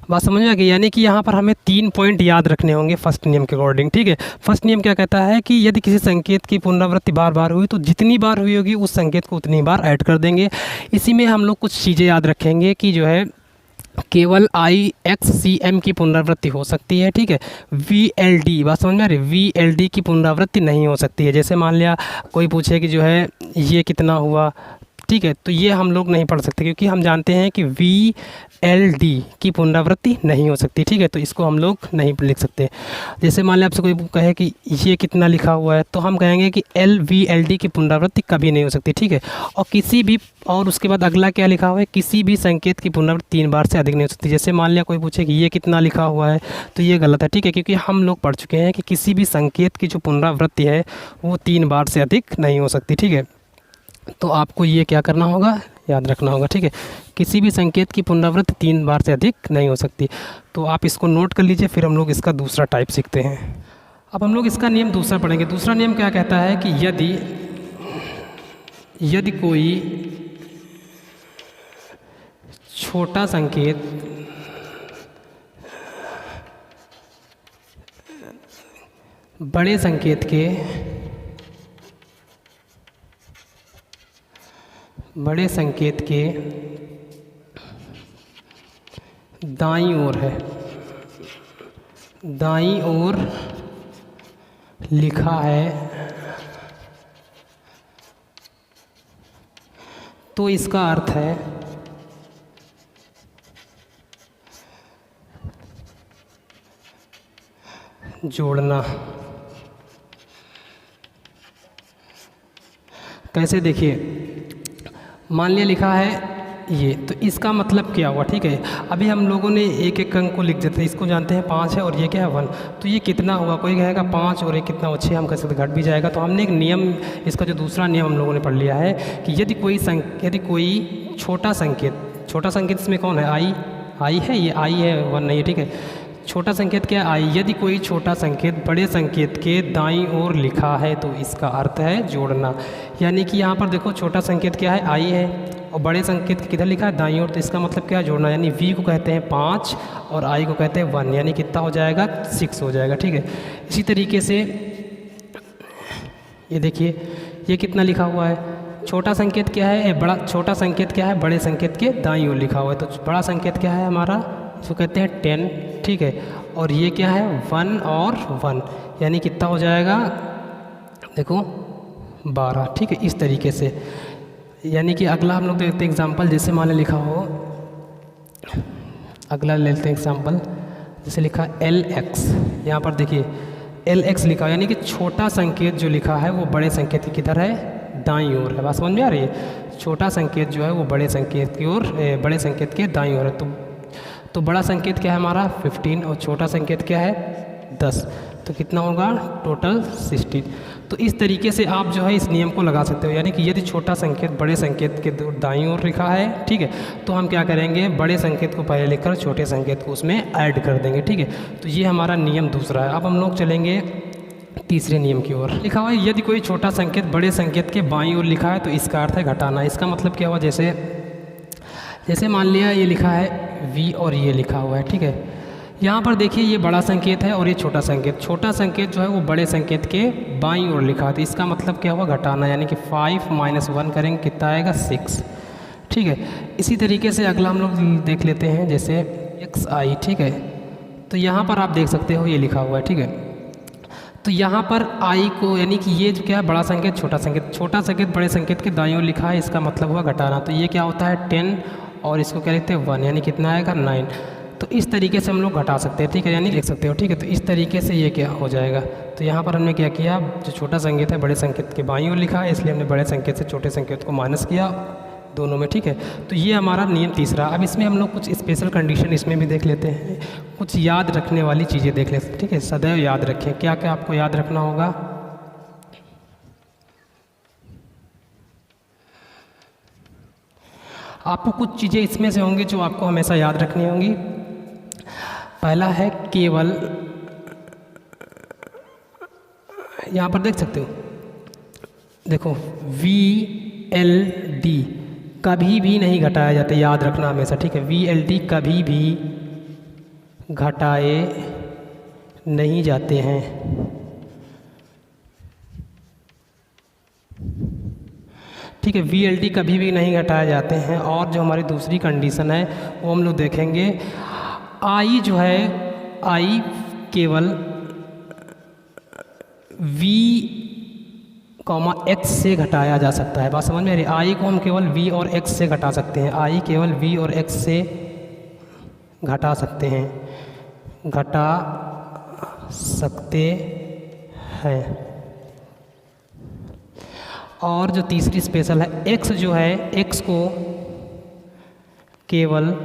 बात समझ में आ गई। यानी कि यहाँ पर हमें 3 पॉइंट याद रखने होंगे फर्स्ट नियम के अकॉर्डिंग, ठीक है। फर्स्ट नियम क्या कहता है कि यदि किसी संकेत की पुनरावृत्ति बार बार हुई तो जितनी बार हुई होगी उस संकेत को उतनी बार ऐड कर देंगे। इसी में हम लोग कुछ चीज़ें याद रखेंगे कि जो है केवल IXCM की पुनरावृत्ति हो सकती है, ठीक है। VLD, बात समझ में आ रही है, VLD की पुनरावृत्ति नहीं हो सकती है। जैसे मान लिया कोई पूछे कि जो है ये कितना हुआ, ठीक है, तो ये हम लोग नहीं पढ़ सकते क्योंकि हम जानते हैं कि VLD की पुनरावृत्ति नहीं हो सकती, ठीक है। तो इसको हम लोग नहीं लिख सकते। जैसे मान लिया आपसे कोई कहे कि ये कितना लिखा हुआ है, तो हम कहेंगे कि LVLD की पुनरावृत्ति कभी नहीं हो सकती, ठीक है। और किसी भी, और उसके बाद अगला क्या लिखा हुआ है, किसी भी संकेत की पुनरावृत्ति 3 बार से अधिक नहीं हो सकती। जैसे मान लिया कोई पूछे कि ये कितना लिखा हुआ है, तो ये गलत है, ठीक है, क्योंकि हम लोग पढ़ चुके हैं कि किसी भी संकेत की जो पुनरावृत्ति है वो 3 बार से अधिक नहीं हो सकती, ठीक है। तो आपको ये क्या करना होगा, याद रखना होगा, ठीक है। किसी भी संकेत की पुनरावृत्ति 3 बार से अधिक नहीं हो सकती। तो आप इसको नोट कर लीजिए, फिर हम लोग इसका दूसरा टाइप सीखते हैं। अब हम लोग इसका नियम दूसरा पढ़ेंगे। दूसरा नियम क्या कहता है कि यदि कोई छोटा संकेत बड़े संकेत के दाईं ओर है, दाईं ओर लिखा है, तो इसका अर्थ है जोड़ना। कैसे, देखिए, मान लिया लिखा है ये, तो इसका मतलब क्या हुआ, ठीक है। अभी हम लोगों ने एक एक अंक को लिख देते हैं, इसको जानते हैं 5 है और ये क्या है 1, तो ये कितना हुआ, कोई कहेगा 5 और 1 कितना हुआ 6, हम कह सकते घट भी जाएगा। तो हमने एक नियम, इसका जो दूसरा नियम हम लोगों ने पढ़ लिया है कि यदि कोई छोटा संकेत इसमें कौन है, आई है, ये आई है, 1 नहीं है, ठीक है। छोटा संकेत क्या है, आई। यदि कोई छोटा संकेत बड़े संकेत के दाईं ओर लिखा है तो इसका अर्थ है जोड़ना। यानी कि यहाँ पर देखो, छोटा संकेत क्या है, आई है, और बड़े संकेत किधर लिखा है, दाईं ओर, तो इसका मतलब क्या है, जोड़ना। यानी V को कहते हैं 5 और I को कहते हैं 1, यानी कितना हो जाएगा, 6 हो जाएगा, ठीक है। इसी तरीके से ये देखिए, ये कितना लिखा हुआ है, छोटा संकेत क्या है, छोटा संकेत क्या है, बड़े संकेत के दाईं ओर लिखा हुआ है। तो बड़ा संकेत क्या है हमारा इसको कहते हैं 10, ठीक है। और ये क्या है 1 और 1, यानी कितना हो जाएगा देखो 12, ठीक है। इस तरीके से यानी कि अगला हम लोग देखते हैं एग्जाम्पल, जैसे मान लिखा हो, अगला लेते हैं एग्जाम्पल, जैसे लिखा LX, यहाँ पर देखिए LX लिखा है, यानी कि छोटा संकेत जो लिखा है वो बड़े संकेत की किधर है, दाईं ओर है। बात समझ में आ रही है? छोटा संकेत जो है वो बड़े संकेत की ओर, बड़े संकेत के दाईं ओर है। तो बड़ा संकेत क्या है हमारा 15 और छोटा संकेत क्या है 10, तो कितना होगा टोटल 16। तो इस तरीके से आप जो है इस नियम को लगा सकते हो, यानी कि यदि छोटा संकेत बड़े संकेत के दाईं ओर लिखा है, ठीक है, तो हम क्या करेंगे बड़े संकेत को पहले लिखकर छोटे संकेत को उसमें ऐड कर देंगे, ठीक है। तो ये हमारा नियम दूसरा है। अब हम लोग चलेंगे तीसरे नियम की ओर। लिखा हुआ है यदि कोई छोटा संकेत बड़े संकेत के बाईं ओर लिखा है तो इसका अर्थ है घटाना। इसका मतलब क्या हुआ, जैसे मान लिया ये लिखा है V और ये लिखा हुआ है, ठीक है। यहाँ पर देखिए ये बड़ा संकेत है और ये छोटा संकेत, छोटा संकेत जो है वो बड़े संकेत के बाईं ओर लिखा है, तो इसका मतलब क्या हुआ घटाना, यानी कि 5 - 1 करेंगे कितना आएगा 6, ठीक है। इसी तरीके से अगला हम लोग देख लेते हैं, जैसे XI, ठीक है। तो यहाँ पर आप देख सकते हो ये लिखा हुआ है, ठीक है। तो यहाँ पर I को, यानी कि ये जो क्या है बड़ा संकेत छोटा संकेत, छोटा संकेत बड़े संकेत के दाईं ओर लिखा है, इसका मतलब हुआ घटाना। तो ये क्या होता है 10 और इसको क्या लिखते हैं 1, यानी कितना आएगा 9। तो इस तरीके से हम लोग घटा सकते हैं, ठीक है, यानी लिख सकते हो, ठीक है। तो इस तरीके से ये क्या हो जाएगा। तो यहाँ पर हमने क्या किया, जो छोटा संकेत है बड़े संकेत के बाईं ओर लिखा है, इसलिए हमने बड़े संकेत से छोटे संकेत को माइनस किया दोनों में, ठीक है। तो ये हमारा नियम तीसरा। अब इसमें हम लोग कुछ स्पेशल कंडीशन इसमें भी देख लेते हैं, कुछ याद रखने वाली चीज़ें देख लेते हैं, ठीक है। सदैव याद रखें, क्या क्या आपको याद रखना होगा। आपको कुछ चीज़ें इसमें से होंगी जो आपको हमेशा याद रखनी होंगी। पहला है केवल, यहाँ पर देख सकते हो, देखो VLD कभी भी नहीं घटाया जाता, याद रखना हमेशा, ठीक है। VLD कभी भी घटाए नहीं जाते हैं, ठीक है। VLD कभी भी नहीं घटाए जाते हैं। और जो हमारी दूसरी कंडीशन है वो हम लोग देखेंगे, I जो है I केवल V, X से घटाया जा सकता है। बात समझ में आ रही है? I को हम केवल V और X से घटा सकते हैं, I केवल V और X से घटा सकते हैं, घटा सकते हैं। और जो तीसरी स्पेशल है X जो है, X को केवल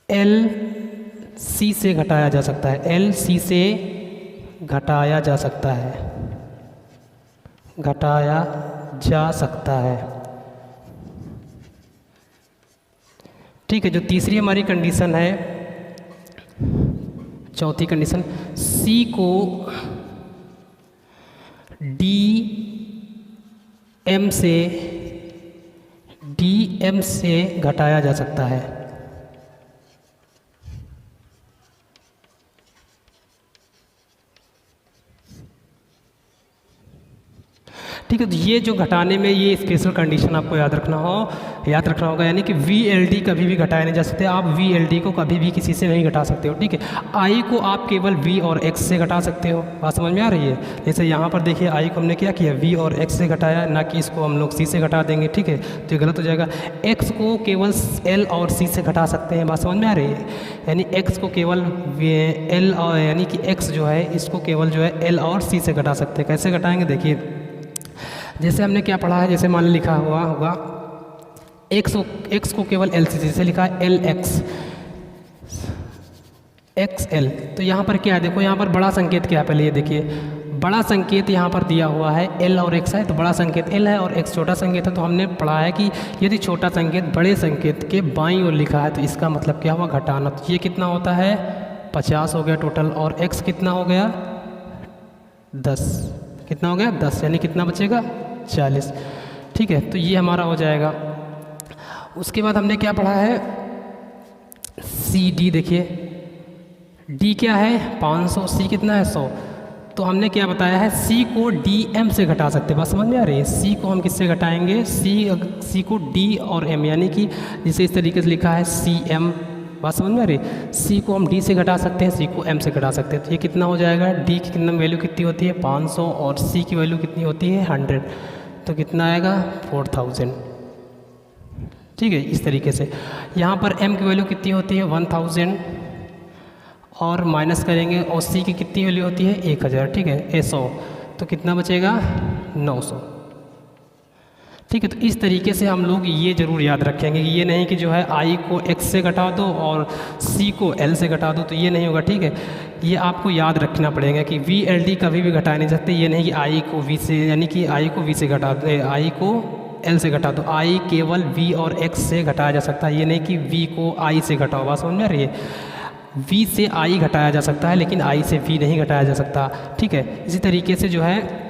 LC से घटाया जा सकता है, LC से घटाया जा सकता है, घटाया जा सकता है, ठीक है। जो तीसरी हमारी कंडीशन है, चौथी कंडीशन, C को DM से घटाया जा सकता है, ठीक है। तो ये जो घटाने में ये स्पेशल कंडीशन आपको याद रखना होगा, यानी कि VLD कभी भी घटाया नहीं जा सकते। आप VLD को कभी भी किसी से नहीं घटा सकते हो, ठीक है। I को आप केवल V और X से घटा सकते हो। बात समझ में आ रही है? जैसे यहाँ पर देखिए I को हमने क्या किया, V और X से घटाया, ना कि इसको हम लोग C से घटा देंगे, ठीक है। तो ये गलत हो जाएगा। X को केवल L और C से घटा सकते हैं। बात समझ में आ रही है? यानी X को केवल L और, यानी कि X जो है इसको केवल जो है L और C से घटा सकते हैं। कैसे घटाएंगे देखिए, जैसे हमने क्या पढ़ा है, जैसे मान लिखा हुआ होगा X को केवल L से, जैसे लिखा है LX XL। तो यहाँ पर क्या है, देखो यहाँ पर बड़ा संकेत क्या है, पहले ये देखिए, बड़ा संकेत यहाँ पर दिया हुआ है L और X है, तो बड़ा संकेत L है और X छोटा संकेत है। तो हमने पढ़ा है कि यदि छोटा संकेत बड़े संकेत के बाईं ओर लिखा है तो इसका मतलब क्या हुआ घटाना। तो ये कितना होता है 50 हो गया टोटल, और X कितना हो गया 10, कितना हो गया 10, यानी कितना बचेगा 40, ठीक है। तो ये हमारा हो जाएगा। उसके बाद हमने क्या पढ़ा है CD, देखिए D क्या है 500, C कितना है 100, तो हमने क्या बताया है, सी को डी एम से घटा सकते हैं। बात समझ में आ रही है? सी को हम किससे घटाएंगे, सी को डी और एम, यानी कि जिसे इस तरीके से लिखा है सी एम। बात समझ में आ रही है? सी को हम डी से घटा सकते हैं, सी को एम से घटा सकते हैं। तो ये कितना हो जाएगा, डी की कितना वैल्यू कितनी होती है 500 और सी की वैल्यू कितनी होती है 100, तो कितना आएगा 4000। ठीक है, इस तरीके से। यहाँ पर m की वैल्यू कितनी होती है 1000 और माइनस करेंगे, और c की कितनी वैल्यू होती है 1000। ठीक है, 100, तो कितना बचेगा 900। ठीक है, तो इस तरीके से हम लोग ये ज़रूर याद रखेंगे कि ये नहीं कि जो है i को x से घटा दो और c को l से घटा दो, तो ये नहीं होगा। ठीक है, ये आपको याद रखना पड़ेगा कि VLD कभी भी घटा नहीं सकते। ये नहीं कि i को v से, यानी कि i को v से घटा दो, i को l से घटा दो। i केवल v और x से घटाया जा सकता है, ये नहीं कि v को i से घटाओ। बात समझ में आ रही है? v से i घटाया जा सकता है, लेकिन i से v नहीं घटाया जा सकता। ठीक है, इसी तरीके से जो है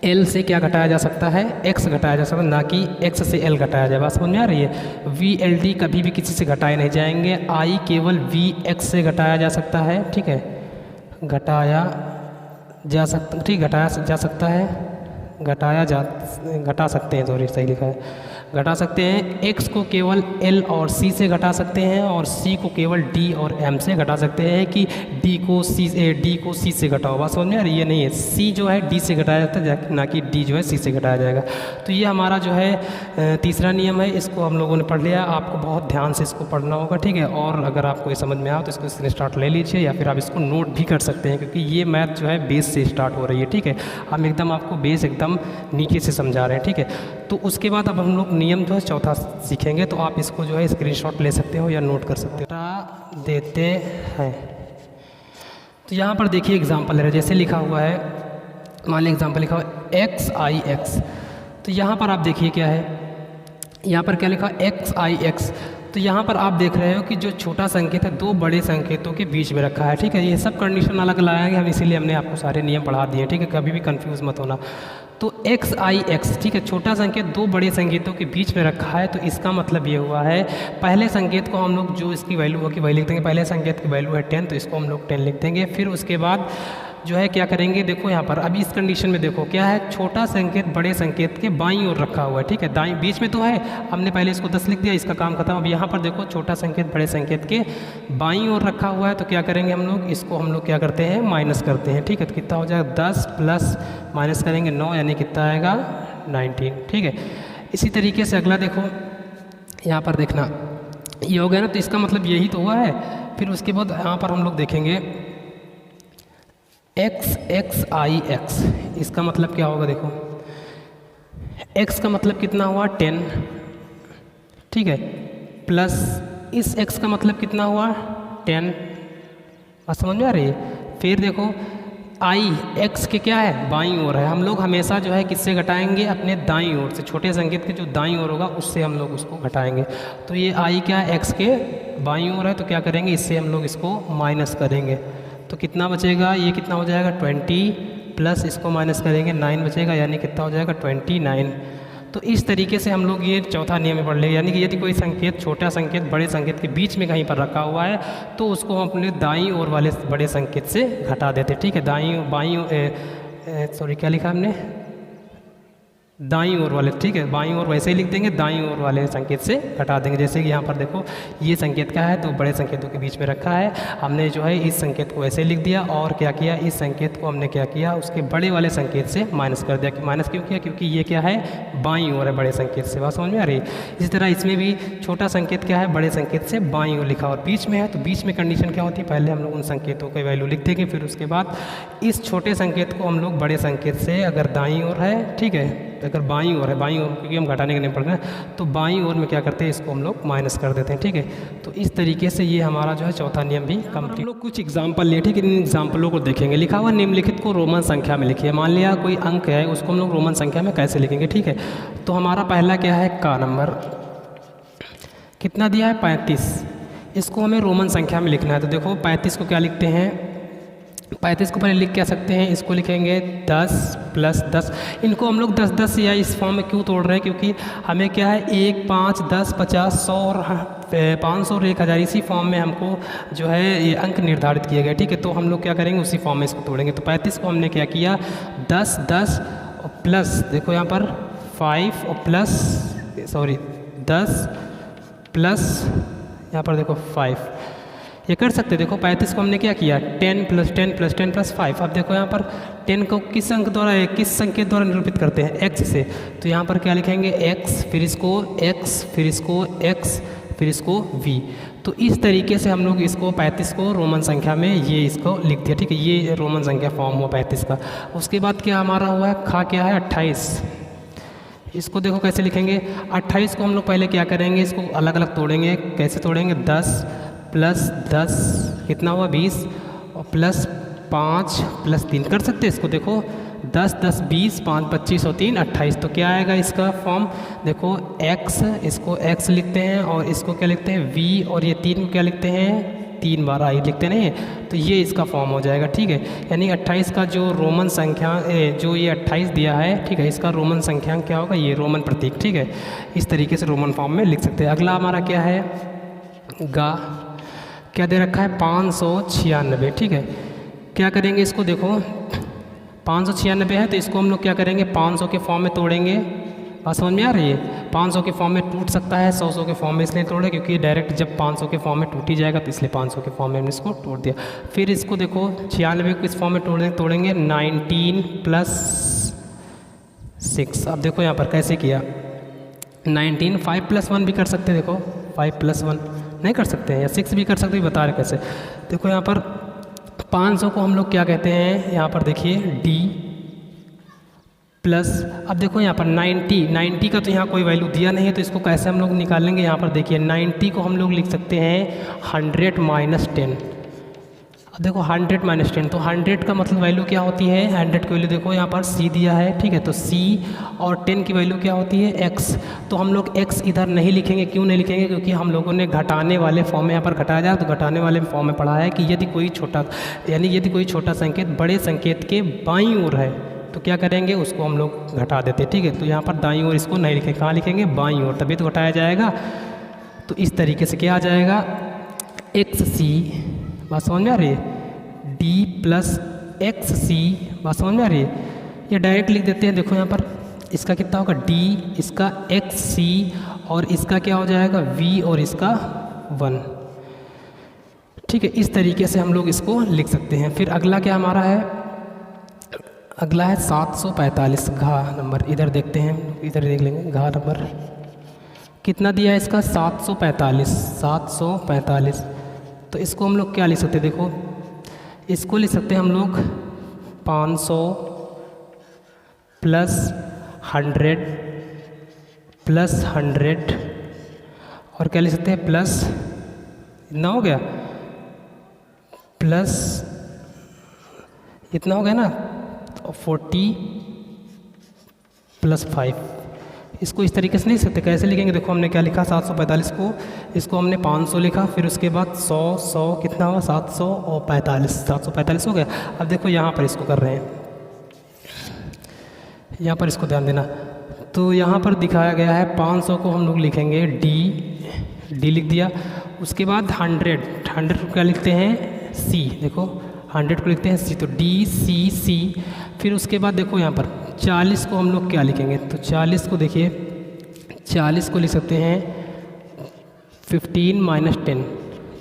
l से क्या घटाया जा सकता है, x घटाया जा सकता है, ना कि x से l घटाया जाए। बात समझ में आ रही है? VLD कभी भी किसी से घटाए नहीं जाएंगे, i केवल Vx से घटाया जा सकता है। ठीक है, घटाया जा सकता, ठीक, घटाया जा सकता है, घटा सकते हैं, सॉरी सही लिखा है, घटा सकते हैं। x को केवल l और c से घटा सकते हैं, और c को केवल d और m से घटा सकते हैं कि d को c से घटाओ। बात समझ में आ रही है? ये नहीं है, c जो है d से घटाया जाता है, ना कि d जो है c से घटाया जाएगा। तो ये हमारा जो है तीसरा नियम है, इसको हम लोगों ने पढ़ लिया। आपको बहुत ध्यान से इसको पढ़ना होगा। ठीक है, और अगर आपको ये समझ में आए तो इसको स्क्रीनशॉट ले लीजिए, या फिर आप इसको नोट भी कर सकते हैं, क्योंकि ये मैथ जो है बेस से स्टार्ट हो रही है। ठीक है, हम एकदम आपको बेस एकदम नीचे से समझा रहे हैं। ठीक है, तो उसके बाद अब हम लोग नियम जो है चौथा सीखेंगे, तो आप इसको जो है स्क्रीनशॉट ले सकते हो या नोट कर सकते हो। देते हैं, तो यहाँ पर देखिए एग्जाम्पल है, जैसे लिखा हुआ है, मान लीजिए एग्जाम्पल लिखा हुआ है xix, तो यहाँ पर आप देखिए क्या है, यहाँ पर क्या लिखा xix। तो यहाँ पर आप देख रहे हो कि जो छोटा संकेत है दो बड़े संकेतों के बीच में रखा है। ठीक है, ये सब कंडीशन अलग लाएंगे हम, इसीलिए हमने आपको सारे नियम पढ़ा दिए। ठीक है, कभी भी कंफ्यूज मत होना। तो xix, ठीक है, छोटा संकेत दो बड़े संकेतों के बीच में रखा है, तो इसका मतलब ये हुआ है, पहले संकेत को हम लोग जो इसकी वैल्यू होगी वही लिख देंगे। पहले संकेत की वैल्यू है 10, तो इसको हम लोग 10 लिख देंगे। फिर उसके बाद जो है क्या करेंगे, देखो यहाँ पर अभी इस कंडीशन में देखो क्या है, छोटा संकेत बड़े संकेत के बाईं ओर रखा हुआ है। ठीक है, दाईं बीच में तो है, हमने पहले इसको 10 लिख दिया, इसका काम खत्म। अब यहाँ पर देखो छोटा संकेत बड़े संकेत के बाईं ओर रखा हुआ है, तो क्या करेंगे हम लोग, इसको हम लोग क्या करते हैं, माइनस करते हैं। ठीक है, तो कितना हो जाएगा 10 प्लस माइनस करेंगे 9, यानी कितना आएगा 19। ठीक है, इसी तरीके से अगला देखो, यहाँ पर देखना ये हो गया ना, तो इसका मतलब यही तो हुआ है। फिर उसके बाद यहाँ पर हम लोग देखेंगे xix, इसका मतलब क्या होगा, देखो x का मतलब कितना हुआ 10, ठीक है, प्लस इस x का मतलब कितना हुआ 10। बात समझ में आ रही है? फिर देखो i x के क्या है, बाईं ओर है, हम लोग हमेशा जो है किससे घटाएंगे, अपने दाईं ओर से, छोटे संकेत के जो दाईं ओर होगा उससे हम लोग उसको घटाएंगे। तो ये i क्या है, x के बाईं ओर है, तो क्या करेंगे, इससे हम लोग इसको माइनस करेंगे। तो कितना बचेगा, ये कितना हो जाएगा 20, प्लस इसको माइनस करेंगे 9 बचेगा, यानी कितना हो जाएगा 29। तो इस तरीके से हम लोग ये चौथा नियम में पढ़ लेंगे, यानी कि यदि कोई संकेत छोटा संकेत बड़े संकेत के बीच में कहीं पर रखा हुआ है, तो उसको हम अपने दाईं ओर वाले बड़े संकेत से घटा देते। ठीक है, क्या लिखा हमने, दाईं ओर वाले, ठीक है, बाईं ओर वैसे ही लिख देंगे, दाईं ओर वाले संकेत से घटा देंगे। जैसे कि यहाँ पर देखो ये संकेत क्या है, तो बड़े संकेतों के बीच में रखा है, हमने जो है इस संकेत को ऐसे लिख दिया, और क्या किया, इस संकेत को हमने क्या किया, उसके बड़े वाले संकेत से माइनस कर दिया। माइनस क्यों किया, क्योंकि ये क्या है, बाईं ओर है बड़े संकेत से। बात समझ में आ रही है? इसी तरह इसमें भी छोटा संकेत क्या है, बड़े संकेत से बाईं ओर लिखा, और बीच में है, तो बीच में कंडीशन क्या होती है, पहले हम लोग उन संकेतों की वैल्यू लिख देंगे, फिर उसके बाद इस छोटे संकेत को हम लोग बड़े संकेत से, अगर दाईं ओर है, ठीक है, अगर बाईं ओर है, बाईं ओर क्योंकि हम घटाने के नहीं पड़ रहे हैं, तो बाईं ओर में क्या करते हैं, इसको हम लोग माइनस कर देते हैं। ठीक है, तो इस तरीके से ये हमारा जो है चौथा नियम भी कंप्लीट। हम लोग कुछ एग्जाम्पल लिए, ठीक है, इन एग्जाम्पलों को देखेंगे। लिखा हुआ निम्नलिखित को रोमन संख्या में लिखिए। मान लिया कोई अंक है, उसको हम लोग रोमन संख्या में कैसे लिखेंगे। ठीक है, तो हमारा पहला क्या है, का नंबर कितना दिया है 35, इसको हमें रोमन संख्या में लिखना है। तो देखो 35 को क्या लिखते हैं, 35 को पहले लिख क्या सकते हैं, इसको लिखेंगे 10 प्लस 10। इनको हम लोग 10-10 या इस फॉर्म में क्यों तोड़ रहे हैं, क्योंकि हमें क्या है 1, 5, 10, 50, 100 और 500 और 1000 इसी फॉर्म में हमको जो है ये अंक निर्धारित किए गए। ठीक है, तो हम लोग क्या करेंगे उसी फॉर्म में इसको तोड़ेंगे। तो 35 को हमने क्या किया 10 10 और प्लस देखो यहाँ पर 5 और प्लस 10 प्लस यहाँ पर देखो 5 ये कर सकते हैं। देखो 35 को हमने क्या किया 10 प्लस 10 प्लस 10 प्लस 5। अब देखो यहाँ पर 10 को किस अंक द्वारा किस संकेत द्वारा निरूपित करते हैं, x से। तो यहाँ पर क्या लिखेंगे x, फिर इसको x, फिर इसको x, फिर इसको v। तो इस तरीके से हम लोग इसको 35 को रोमन संख्या में ये इसको लिख दिया। ठीक है, ये रोमन संख्या फॉर्म हुआ 35 का। उसके बाद क्या हमारा हुआ है खा क्या है 28। इसको देखो कैसे लिखेंगे 28 को हम लोग पहले क्या करेंगे, इसको अलग अलग तोड़ेंगे। कैसे तोड़ेंगे 10 प्लस 10 कितना हुआ 20 और प्लस 5 प्लस 3 कर सकते हैं इसको। देखो 10 10 20 5 25 और 3 28। तो क्या आएगा इसका फॉर्म, देखो x, इसको x लिखते हैं और इसको क्या लिखते हैं v, और ये 3 को क्या लिखते हैं 3 बार आई लिखते नहीं है। तो ये इसका फॉर्म हो जाएगा। ठीक है, यानी 28 का जो रोमन संख्या जो ये 28 दिया है, ठीक है, इसका रोमन संख्यांक क्या होगा, ये रोमन प्रतीक। ठीक है, इस तरीके से रोमन फॉर्म में लिख सकते हैं। अगला हमारा क्या है गा, क्या दे रखा है 596। ठीक है, क्या करेंगे इसको, देखो 596 है तो इसको हम लोग क्या करेंगे 500 के फॉर्म में तोड़ेंगे। बात समझ में आ रही है, 500 के फॉर्म में टूट सकता है, 100 के फॉर्म में इसलिए तोड़े क्योंकि डायरेक्ट जब 500 के फॉर्म में टूट ही जाएगा, तो इसलिए 500 के फॉर्म में हमने इसको तोड़ दिया। फिर इसको देखो 96 को इस फॉर्म में तोड़ेंगे 19 प्लस 6। अब देखो यहाँ पर कैसे किया 19, 5 प्लस 1 भी कर सकते हैं। देखो 5 प्लस 1 नहीं कर सकते हैं, या 6 भी कर सकते हैं, बता रहे कैसे। देखो यहाँ पर 500 को हम लोग क्या कहते हैं, यहाँ पर देखिए d प्लस, अब देखो यहाँ पर 90 का तो यहाँ कोई वैल्यू दिया नहीं है, तो इसको कैसे हम लोग निकालेंगे। यहाँ पर देखिए 90 को हम लोग लिख सकते हैं 100 माइनस 10। अब देखो 100 माइनस 10, तो 100 का मतलब वैल्यू क्या होती है, 100 की वैल्यू देखो यहाँ पर c दिया है। ठीक है, तो c और 10 की वैल्यू क्या होती है x। तो हम लोग x इधर नहीं लिखेंगे, क्यों नहीं लिखेंगे, क्योंकि हम लोगों ने घटाने वाले फॉर्म में यहाँ पर घटाया जाए, तो घटाने वाले फॉर्म में पढ़ा है कि यदि कोई छोटा संकेत बड़े संकेत के बाईं ओर है तो क्या करेंगे, उसको हम लोग घटा देते। ठीक है, तो यहाँ पर दाईं ओर इसको नहीं लिखेंगे, कहाँ लिखेंगे बाईं ओर, तभी तो घटाया जाएगा। तो इस तरीके से क्या आ जाएगा xc, बात समझ में आ रही है, d प्लस xc, बात समझ में आ रही है। ये डायरेक्ट लिख देते हैं। देखो यहाँ पर इसका कितना होगा d, इसका xc और इसका क्या हो जाएगा v और इसका 1। ठीक है, इस तरीके से हम लोग इसको लिख सकते हैं। फिर अगला क्या हमारा है, अगला है 745 घा नंबर। इधर देखते हैं, इधर देख लेंगे घा नंबर कितना दिया है इसका 745। तो इसको हम लोग क्या लिख सकते हैं, देखो इसको लिख सकते हैं हम लोग 500 प्लस 100 प्लस 100 और क्या लिख सकते हैं प्लस, इतना हो गया, प्लस इतना हो गया ना 40 प्लस 5। इसको इस तरीके से नहीं सकते, कैसे लिखेंगे, देखो हमने क्या लिखा 745 को, इसको हमने 500 लिखा, फिर उसके बाद 100 कितना हुआ 745 हो गया। अब देखो यहाँ पर इसको कर रहे हैं, यहाँ पर इसको ध्यान देना। तो यहाँ पर दिखाया गया है 500 को हम लोग लिखेंगे डी लिख दिया। उसके बाद 100 को क्या लिखते हैं सी, देखो 100 को लिखते हैं सी, तो डी। फिर उसके बाद देखो यहाँ पर 40 को हम लोग क्या लिखेंगे, तो 40 को देखिए 40 को लिख सकते हैं 15 माइनस 10,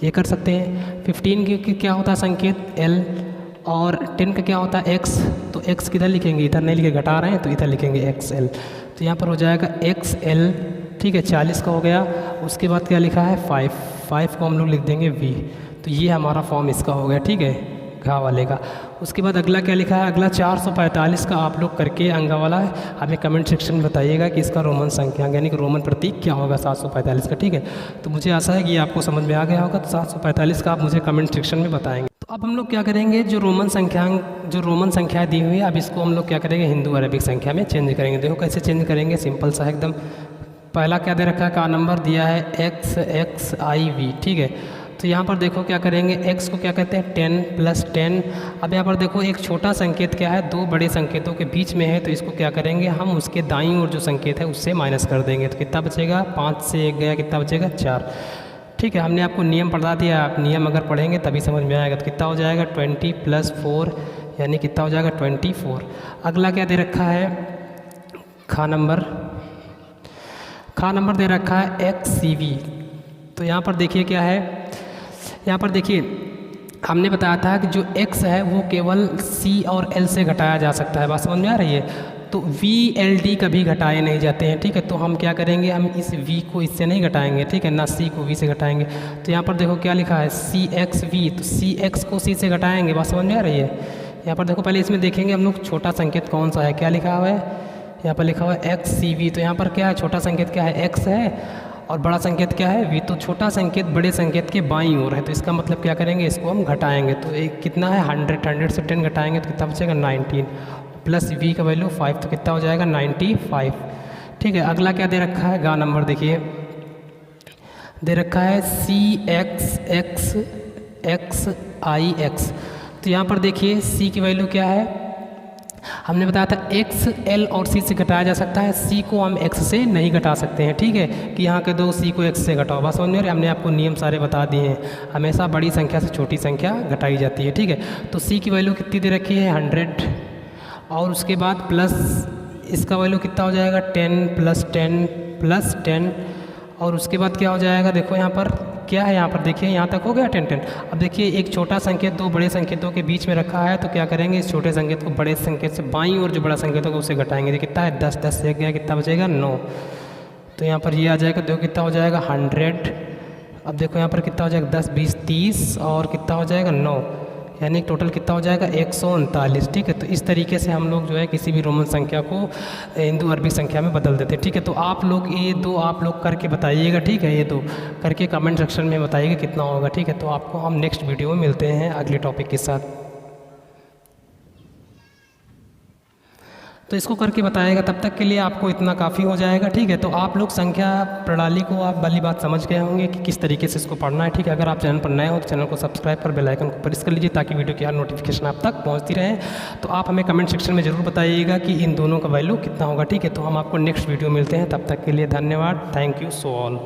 ये कर सकते हैं। 15 की क्या होता है संकेत L और 10 का क्या होता है X, तो X किधर लिखेंगे, इधर नहीं लिखे, घटा रहे हैं तो इधर लिखेंगे XL। तो यहाँ पर हो जाएगा XL। ठीक है, 40 का हो गया। उसके बाद क्या लिखा है 5 को हम लोग लिख देंगे V। तो ये हमारा फॉर्म इसका हो गया। ठीक है, घा वाले का। उसके बाद अगला क्या लिखा है, अगला 445 का आप लोग करके अंगा वाला है, हमें कमेंट सेक्शन में बताइएगा कि इसका रोमन संख्या यानी कि रोमन प्रतीक क्या होगा 745 का। ठीक है, तो मुझे आशा है कि ये आपको समझ में आ गया होगा। तो 745 का आप मुझे कमेंट सेक्शन में बताएंगे। तो अब हम लोग क्या करेंगे, जो रोमन संख्याएँ दी हुई है, अब इसको हम लोग क्या करेंगे हिंदू अरबिक संख्या में चेंज करेंगे। देखो कैसे चेंज करेंगे, सिंपल सा एकदम। पहला क्या दे रखा है, का नंबर दिया है XXIV। ठीक है, तो यहाँ पर देखो क्या करेंगे, x को क्या कहते हैं 10 प्लस 10। अब यहाँ पर देखो एक छोटा संकेत क्या है, दो बड़े संकेतों के बीच में है, तो इसको क्या करेंगे हम उसके दाईं ओर जो संकेत है उससे माइनस कर देंगे। तो कितना बचेगा, 5 से 1 गया, कितना बचेगा 4। ठीक है, हमने आपको नियम पढ़ा दिया, आप नियम अगर पढ़ेंगे तभी समझ में आएगा। तो कितना हो जाएगा 20 प्लस 4 यानी कितना हो जाएगा 24। अगला क्या दे रखा है, खा नंबर दे रखा है XCV। तो यहाँ पर देखिए क्या है, यहाँ पर देखिए हमने बताया था कि जो x है वो केवल c और l से घटाया जा सकता है। बात समझ में आ रही है। तो v l d कभी घटाए नहीं जाते हैं। ठीक है, तो हम क्या करेंगे, हम इस v को इससे नहीं घटाएंगे, ठीक है ना, c को v से घटाएंगे। तो यहाँ पर देखो क्या लिखा है CXV, तो CX को c से घटाएंगे। बात समझ में आ रही है। यहाँ पर देखो पहले इसमें देखेंगे हम लोग छोटा संकेत कौन सा है, क्या लिखा हुआ है, यहाँ पर लिखा हुआ है XCV। तो यहाँ पर क्या है, छोटा संकेत क्या है x है और बड़ा संकेत क्या है v। तो छोटा संकेत बड़े संकेत के बाईं ओर है, तो इसका मतलब क्या करेंगे, इसको हम घटाएंगे। तो एक कितना है 100 से 10 घटाएंगे तो कितना बचेगा 19 प्लस v का वैल्यू 5, तो कितना हो जाएगा 95। ठीक है, अगला क्या दे रखा है, गा नंबर देखिए दे रखा है CXXXIX। तो यहाँ पर देखिए c की वैल्यू क्या है, हमने बताया था x l और c से घटाया जा सकता है, c को हम x से नहीं घटा सकते हैं। ठीक है, कि यहाँ के दो c को x से घटाओ। बस समझ में, हमने आपको नियम सारे बता दिए हैं, हमेशा बड़ी संख्या से छोटी संख्या घटाई जाती है। ठीक है, तो c की वैल्यू कितनी दे रखी है 100 और उसके बाद प्लस इसका वैल्यू कितना हो जाएगा 10 प्लस 10 प्लस 10 और उसके बाद क्या हो जाएगा, देखो यहाँ पर क्या है, यहाँ पर देखिए यहाँ तक हो गया 10 10। अब देखिए एक छोटा संकेत दो बड़े संकेतों के बीच में रखा है, तो क्या करेंगे, इस छोटे संकेत को बड़े संकेत से बाईं और जो बड़ा संकेत होगा उससे घटाएंगे। तो कितना है 10 10 से 1 गया, कितना बचेगा 9। तो यहाँ पर ये आ जाएगा, देखो कितना हो जाएगा 100। अब देखो यहाँ पर कितना हो जाएगा 10 20 30 और कितना हो जाएगा 9, यानी टोटल कितना हो जाएगा 139। ठीक है, तो इस तरीके से हम लोग जो है किसी भी रोमन संख्या को हिंदू अरबी संख्या में बदल देते हैं। ठीक है, तो आप लोग ये दो आप लोग करके बताइएगा। ठीक है, ये दो करके कमेंट सेक्शन में बताइएगा कितना होगा। ठीक है, तो आपको हम नेक्स्ट वीडियो में मिलते हैं अगले टॉपिक के साथ। तो इसको करके बताएगा, तब तक के लिए आपको इतना काफ़ी हो जाएगा। ठीक है, तो आप लोग संख्या प्रणाली को आप वाली बात समझ गए होंगे कि किस तरीके से इसको पढ़ना है। ठीक है, अगर आप चैनल पर नए हो तो चैनल को सब्सक्राइब कर बेल आइकन को प्रेस कर लीजिए ताकि वीडियो की हर नोटिफिकेशन आप तक पहुंचती रहे। तो आप हमें कमेंट सेक्शन में ज़रूर बताइएगा कि इन दोनों का वैल्यू कितना होगा। ठीक है, तो हम आपको नेक्स्ट वीडियो मिलते हैं, तब तक के लिए धन्यवाद। Thank you so all.